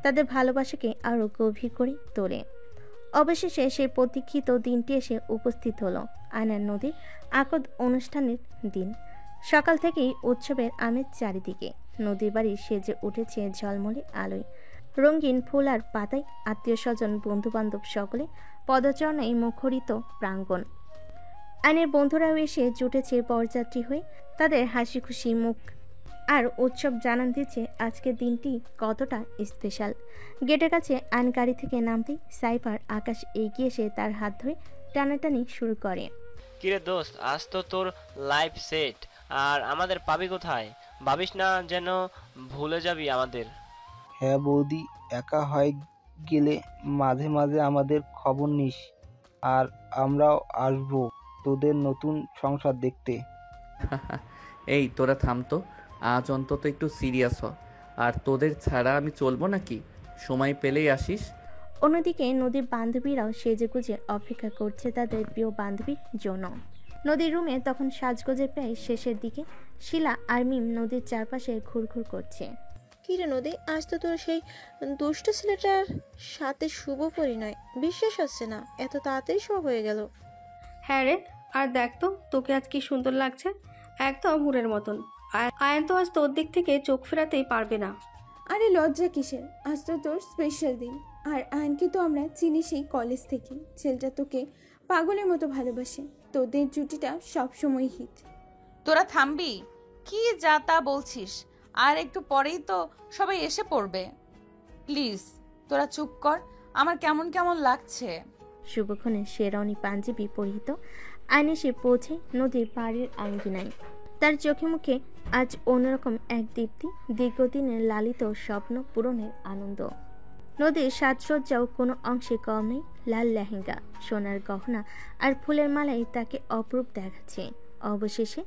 তাদের ভালোবাসাকে আরও গভীর করে তোলে। অবশেষে সেই প্রতীক্ষিত দিনটি এসে উপস্থিত হলো। আয়নার নদীর আকদ অনুষ্ঠানের দিন। সকাল থেকেই উৎসবের আমেজ চারিদিকে। নদীর বাড়ি সেজে উঠেছে ঝলমলে আলোয়। রঙিন ফুল আর পাতায় আত্মীয় স্বজন বন্ধু বান্ধব সকলে পদচারণায় মুখরিত প্রাঙ্গণ। আইনের বন্ধুরাও এসে জুটেছে বরযাত্রী হয়ে। তাদের হাসি খুশি মুখ আর উৎসব জানান দিচ্ছে আজকের দিনটি কতটা স্পেশাল। গেটের কাছে আইন গাড়ি থেকে নামতেই সাইফ আর আকাশ এগিয়ে এসে তার হাত ধরে টানাটানি শুরু করে। কিরে দোস্ত, আজ তো তোর লাইভ সেট, আর আমাদের পাবি কোথায়? ভাবিস না যেন ভুলে যাবি আমাদের। হ্যাঁ বৌদি, একা হয়ে গেলে মাঝে মাঝে আমাদের খবর নিস। আর আমরাও আসবো তোদের নতুন সংসার দেখতে। এই তোরা থাম তো। আজ অন্তত একটু সিরিয়াস হ। আর তোদের ছাড়া আমি চলবো নাকি? সময় পেলেই আসিস। অন্যদিকে নদীর বান্ধবীরাও সেজেগুজে অপেক্ষা করছে তাদের প্রিয় বান্ধবীর জন্য। নদীর রুমে তখন সাজগোজের প্রায় শেষের দিকে। শিলা আর মিম নদীর চারপাশে ঘুরঘুর করছে। কিরে নদী, আজ তো তোর সেই দুষ্ট ছেলেটার সাথে শুভ পরিণয়। বিশ্বাস হচ্ছে না, এত তাড়াতাড়ি সব হয়ে গেল। হ্যাঁ রে, আর দেখ তো তোকে আজ কি সুন্দর লাগছে, একদম হুরের মতন। আয়ন তো আজ তোর দিক থেকে চোখ ফেরাতেই পারবে না। আরে লজ্জা কিসের? আজ তো তোর স্পেশাল দিন। আর আয়নকে তো আমরা চিনি সেই কলেজ থেকে। ছেলেটা তোকে পাগলের মতো ভালোবাসে। তোদের জুটিটা সবসময় হিট। তোরা থামবি? কি যা তা বলছিস? আর একটু পরেই তো সবাই এসে পড়বে। প্লিজ তোরা চুপ কর। আমার কেমন কেমন লাগছে। শুভক্ষণে শেরওয়ানি পাঞ্জাবি পরিহিত আইন এসে পৌঁছে নদীর বাড়ির আঙ্গিনায়। তার চোখে মুখে আজ অন্যরকম এক দীপ্তি, দীর্ঘদিনের লালিত স্বপ্ন পূরণের আনন্দ। নদীর সাজসজ্জাও কোনো অংশে কম নেই। লাল লেহেঙ্গা, সোনার গহনা আর ফুলের মালাই তাকে অপরূপ দেখাচ্ছে। অবশেষে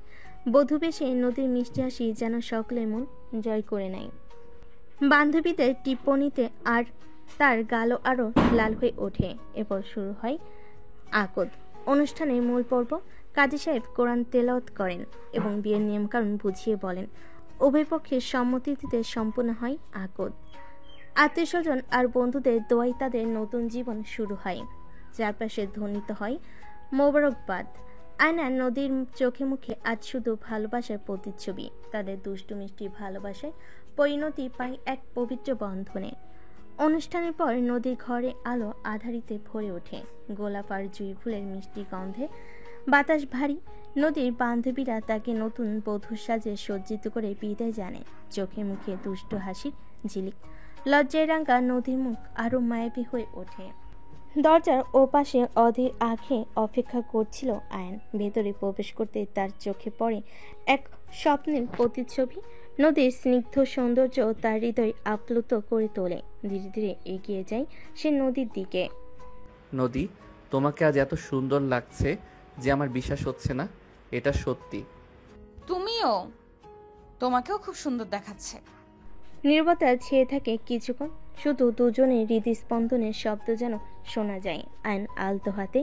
বধূ বেশে নদীর মিষ্টি হাসি যেন সকলের মন জয় করে নেয়। বান্ধবীদের টিপ্পণীতে আর তার গালও আরও লাল হয়ে ওঠে। এরপর শুরু হয় আকদ অনুষ্ঠানের মূল পর্ব। কাজী সাহেব কোরআন তেলাওয়াত করেন এবং বিয়ের নিয়মকানুন বুঝিয়ে বলেন। উভয় পক্ষের সম্মতিতে সম্পূর্ণ হয় আকদ। আত্মীয় স্বজন আর বন্ধুদের দোয়ায় তাদের নতুন জীবন শুরু হয়। চারপাশে ধ্বনিত হয় মোবারকবাদ। আয়নার নদীর চোখে মুখে আজ শুধু ভালোবাসার প্রতিচ্ছবি। তাদের দুষ্টু মিষ্টি ভালোবাসায় পরিণতি পায় এক পবিত্র বন্ধনে। অনুষ্ঠানের পর নদীর ঘরে আলো আধারিতে ভরে ওঠে। গোলাপ আর জুঁই ফুলের মিষ্টি গন্ধে বাতাস ভারী। নদীর বান্ধবীরা তাকে নতুন বধূর সাজে সজ্জিত করে বিদায় জানে। চোখে মুখে দুষ্ট হাসির ঝিলিক। লজ্জায় রাঙা নদীর মুখ আরো মায়াবী হয়ে ওঠে। দরজার ওপাশে অধীর আঁখে অপেক্ষা করছিল আয়ন। ভেতরে প্রবেশ করতে তার চোখে পড়ে এক স্বপ্নের প্রতিচ্ছবি। নদীর স্নিগ্ধ সৌন্দর্য তার হৃদয় আপ্লুত করে তোলে। ধীরে ধীরে এগিয়ে যায় সে নদীর দিকে। নদী, তোমাকে আজ এত সুন্দর লাগছে যে আমার বিশ্বাস হচ্ছে না এটা সত্যি। তুমিও, তোমাকেও খুব সুন্দর দেখাচ্ছে। নীরবতা ছেয়ে থাকে কিছুক্ষণ, শুধু দুজনের হৃদস্পন্দনের শব্দ যেন শোনা যায়। আয়ন আলতো হাতে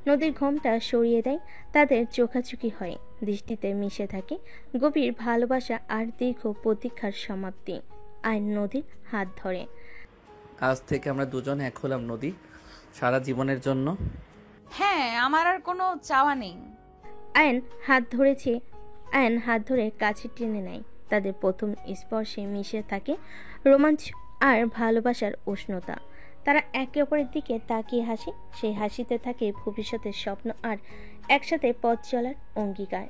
নদীর ঘোমটা সরিয়ে দেয়। তাদের চোখাচোখি হয়, দৃষ্টিতে মিশে থাকে গভীর ভালোবাসা আর দীর্ঘ প্রতীক্ষার সমাপ্তি। আয়ন নদীর হাত ধরে। আজ থেকে আমরা দুজন এক হলাম নদী, সারা জীবনের জন্য। হ্যাঁ, আমার আর কোনো চাওয়া নেই। আয়ন হাত ধরে কাছে টেনে নেয়। তাদের প্রথম স্পর্শে মিশে থাকে রোমাঞ্চ আর ভালোবাসার উষ্ণতা। তারা একে অপরের দিকে তাকিয়ে হাসে। সেই হাসিতে থাকে ভবিষ্যতের স্বপ্ন আর একসাথে পথ চলার অঙ্গীকার।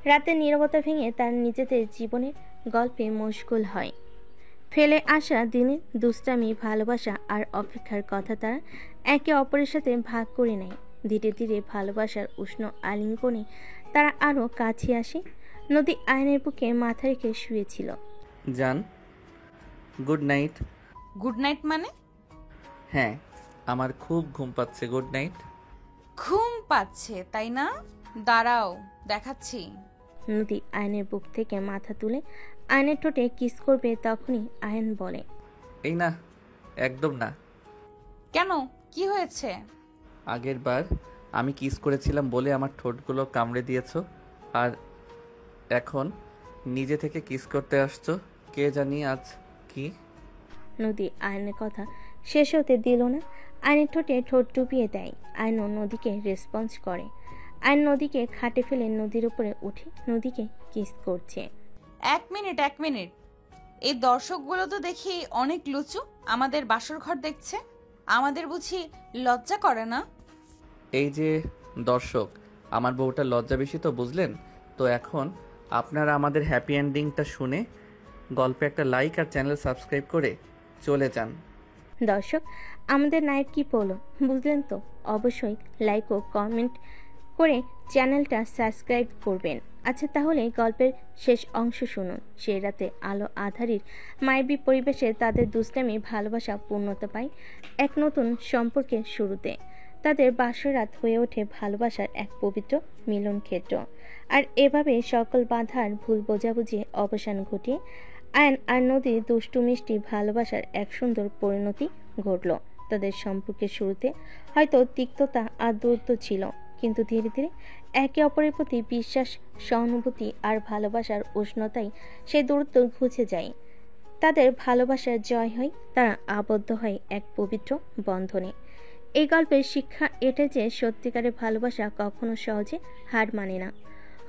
রাতের নীরবতা ভেঙে তার নিজেদের জীবনের গল্পে মশগুল হয়। ফেলে আসা দিনের দুষ্টামি, ভালোবাসা আর অপেক্ষার কথা তারা একে অপরের সাথে ভাগ করে নেয়। ধীরে ধীরে ভালোবাসার উষ্ণ আলিঙ্গনে তারা আরও কাছে আসে। নদী আয়নের বুকে মাথা রেখে শুয়েছিল। জান, গুড নাইট। গুড নাইট মানে? হ্যাঁ, আমার খুব ঘুম পাচ্ছে। Good night. ঘুম পাচ্ছে তাই না? দাঁড়াও, দেখাচ্ছি। নদী আয়নের বুক থেকে মাথা তুলে আয়নের ঠোঁটে কিস করবে, তখনই আয়ন বলে, এই না, একদম না। কেন, কি হয়েছে? আগের বার আমি কিস করেছিলাম বলে আমার ঠোঁটগুলো কামড়ে দিয়েছো, আর এখন নিজে থেকে কিস করতে আসছো। কে জানি আজ কি। নদী আয়নের কথা শেষ হতে দিল না। আয়নের ঠোঁটে ঠোঁট ডুবিয়ে দেয়। আয়নও নদীকে রেসপন্স করে। আয়ন নদীকে খাটে ফেলে নদীর উপরে উঠে নদীকে কিস করছে। এক মিনিট, এই দর্শকগুলো তো দেখি অনেক লুচু। আমাদের বাসর ঘর দেখছে, আমাদের বুঝি লজ্জা করে না? এই যে দর্শক, আমার বউটা লজ্জা বেশি তো, বুঝলেন তো? এখন আপনারা আমাদের হ্যাপি এন্ডিংটা শুনে গল্পে একটা লাইক আর চ্যানেল সাবস্ক্রাইব করে চলে যান। দর্শক, আমাদের নায়ক কি বলল বুঝলেন তো? অবশ্যই লাইক ও কমেন্ট করে চ্যানেলটা সাবস্ক্রাইব করবেন। আচ্ছা, তাহলে গল্পের শেষ অংশ শুনুন। সেই রাতে আলো আধারির মায়াবী পরিবেশে তাদের দুষ্টামি, ভালোবাসা পূর্ণতা পায় এক নতুন সম্পর্কের শুরুতে। তাদের বাসরাত হয়ে ওঠে ভালোবাসার এক পবিত্র মিলন ক্ষেত্র। আর এভাবে সকল বাধার ভুল বোঝাবুঝি অবসান ঘটিয়ে আয়ন আর নদীর দুষ্টু মিষ্টি ভালোবাসার এক সুন্দর পরিণতি ঘটল। তাদের সম্পর্কের শুরুতে হয়তো তিক্ততা আর দূরত্ব ছিল, কিন্তু ধীরে ধীরে একে অপরের প্রতি বিশ্বাস, সহানুভূতি আর ভালোবাসার উষ্ণতায় সেই দূরত্ব ঘুচে যায়। তাদের ভালোবাসার জয় হয়, তারা আবদ্ধ হয় এক পবিত্র বন্ধনে। এই গল্পের শিক্ষা এটা যে সত্যিকারের ভালোবাসা কখনো সহজে হার মানে না।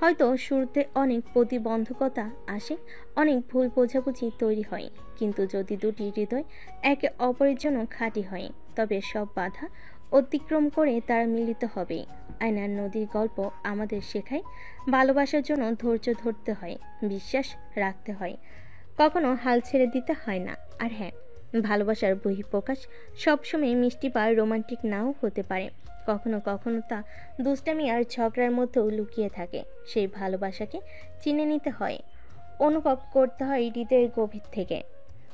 হয়তো শুরুতে অনেক প্রতিবন্ধকতা আসে, অনেক ভুল বোঝাবুঝি তৈরি হয়, কিন্তু যদি দুটি হৃদয় একে অপরের জন্য খাঁটি হয়, তবে সব বাধা অতিক্রম করে তারা মিলিত হবে। আয়নার নদীর গল্প আমাদের শেখায় ভালোবাসার জন্য ধৈর্য ধরতে হয়, বিশ্বাস রাখতে হয়, কখনো হাল ছেড়ে দিতে হয় না। আর হ্যাঁ, ভালোবাসার বহিঃপ্রকাশ সবসময় মিষ্টি বা রোমান্টিক নাও হতে পারে। কখনো কখনো তা দুষ্টামি আর ঝগড়ার মধ্যেও লুকিয়ে থাকে। সেই ভালোবাসাকে চিনে নিতে হয়, অনুভব করতে হয় হৃদয়ের গভীর থেকে।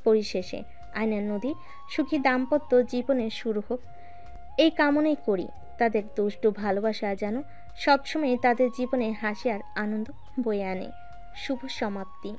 পরিশেষে আয়নার নদীর সুখী দাম্পত্য জীবনের শুরু হোক, এই কামনাই করি। তাদের দুষ্টু ভালোবাসা যেন সবসময় তাদের জীবনে হাসি আর আনন্দ বয়ে আনে। শুভ সমাপ্তি।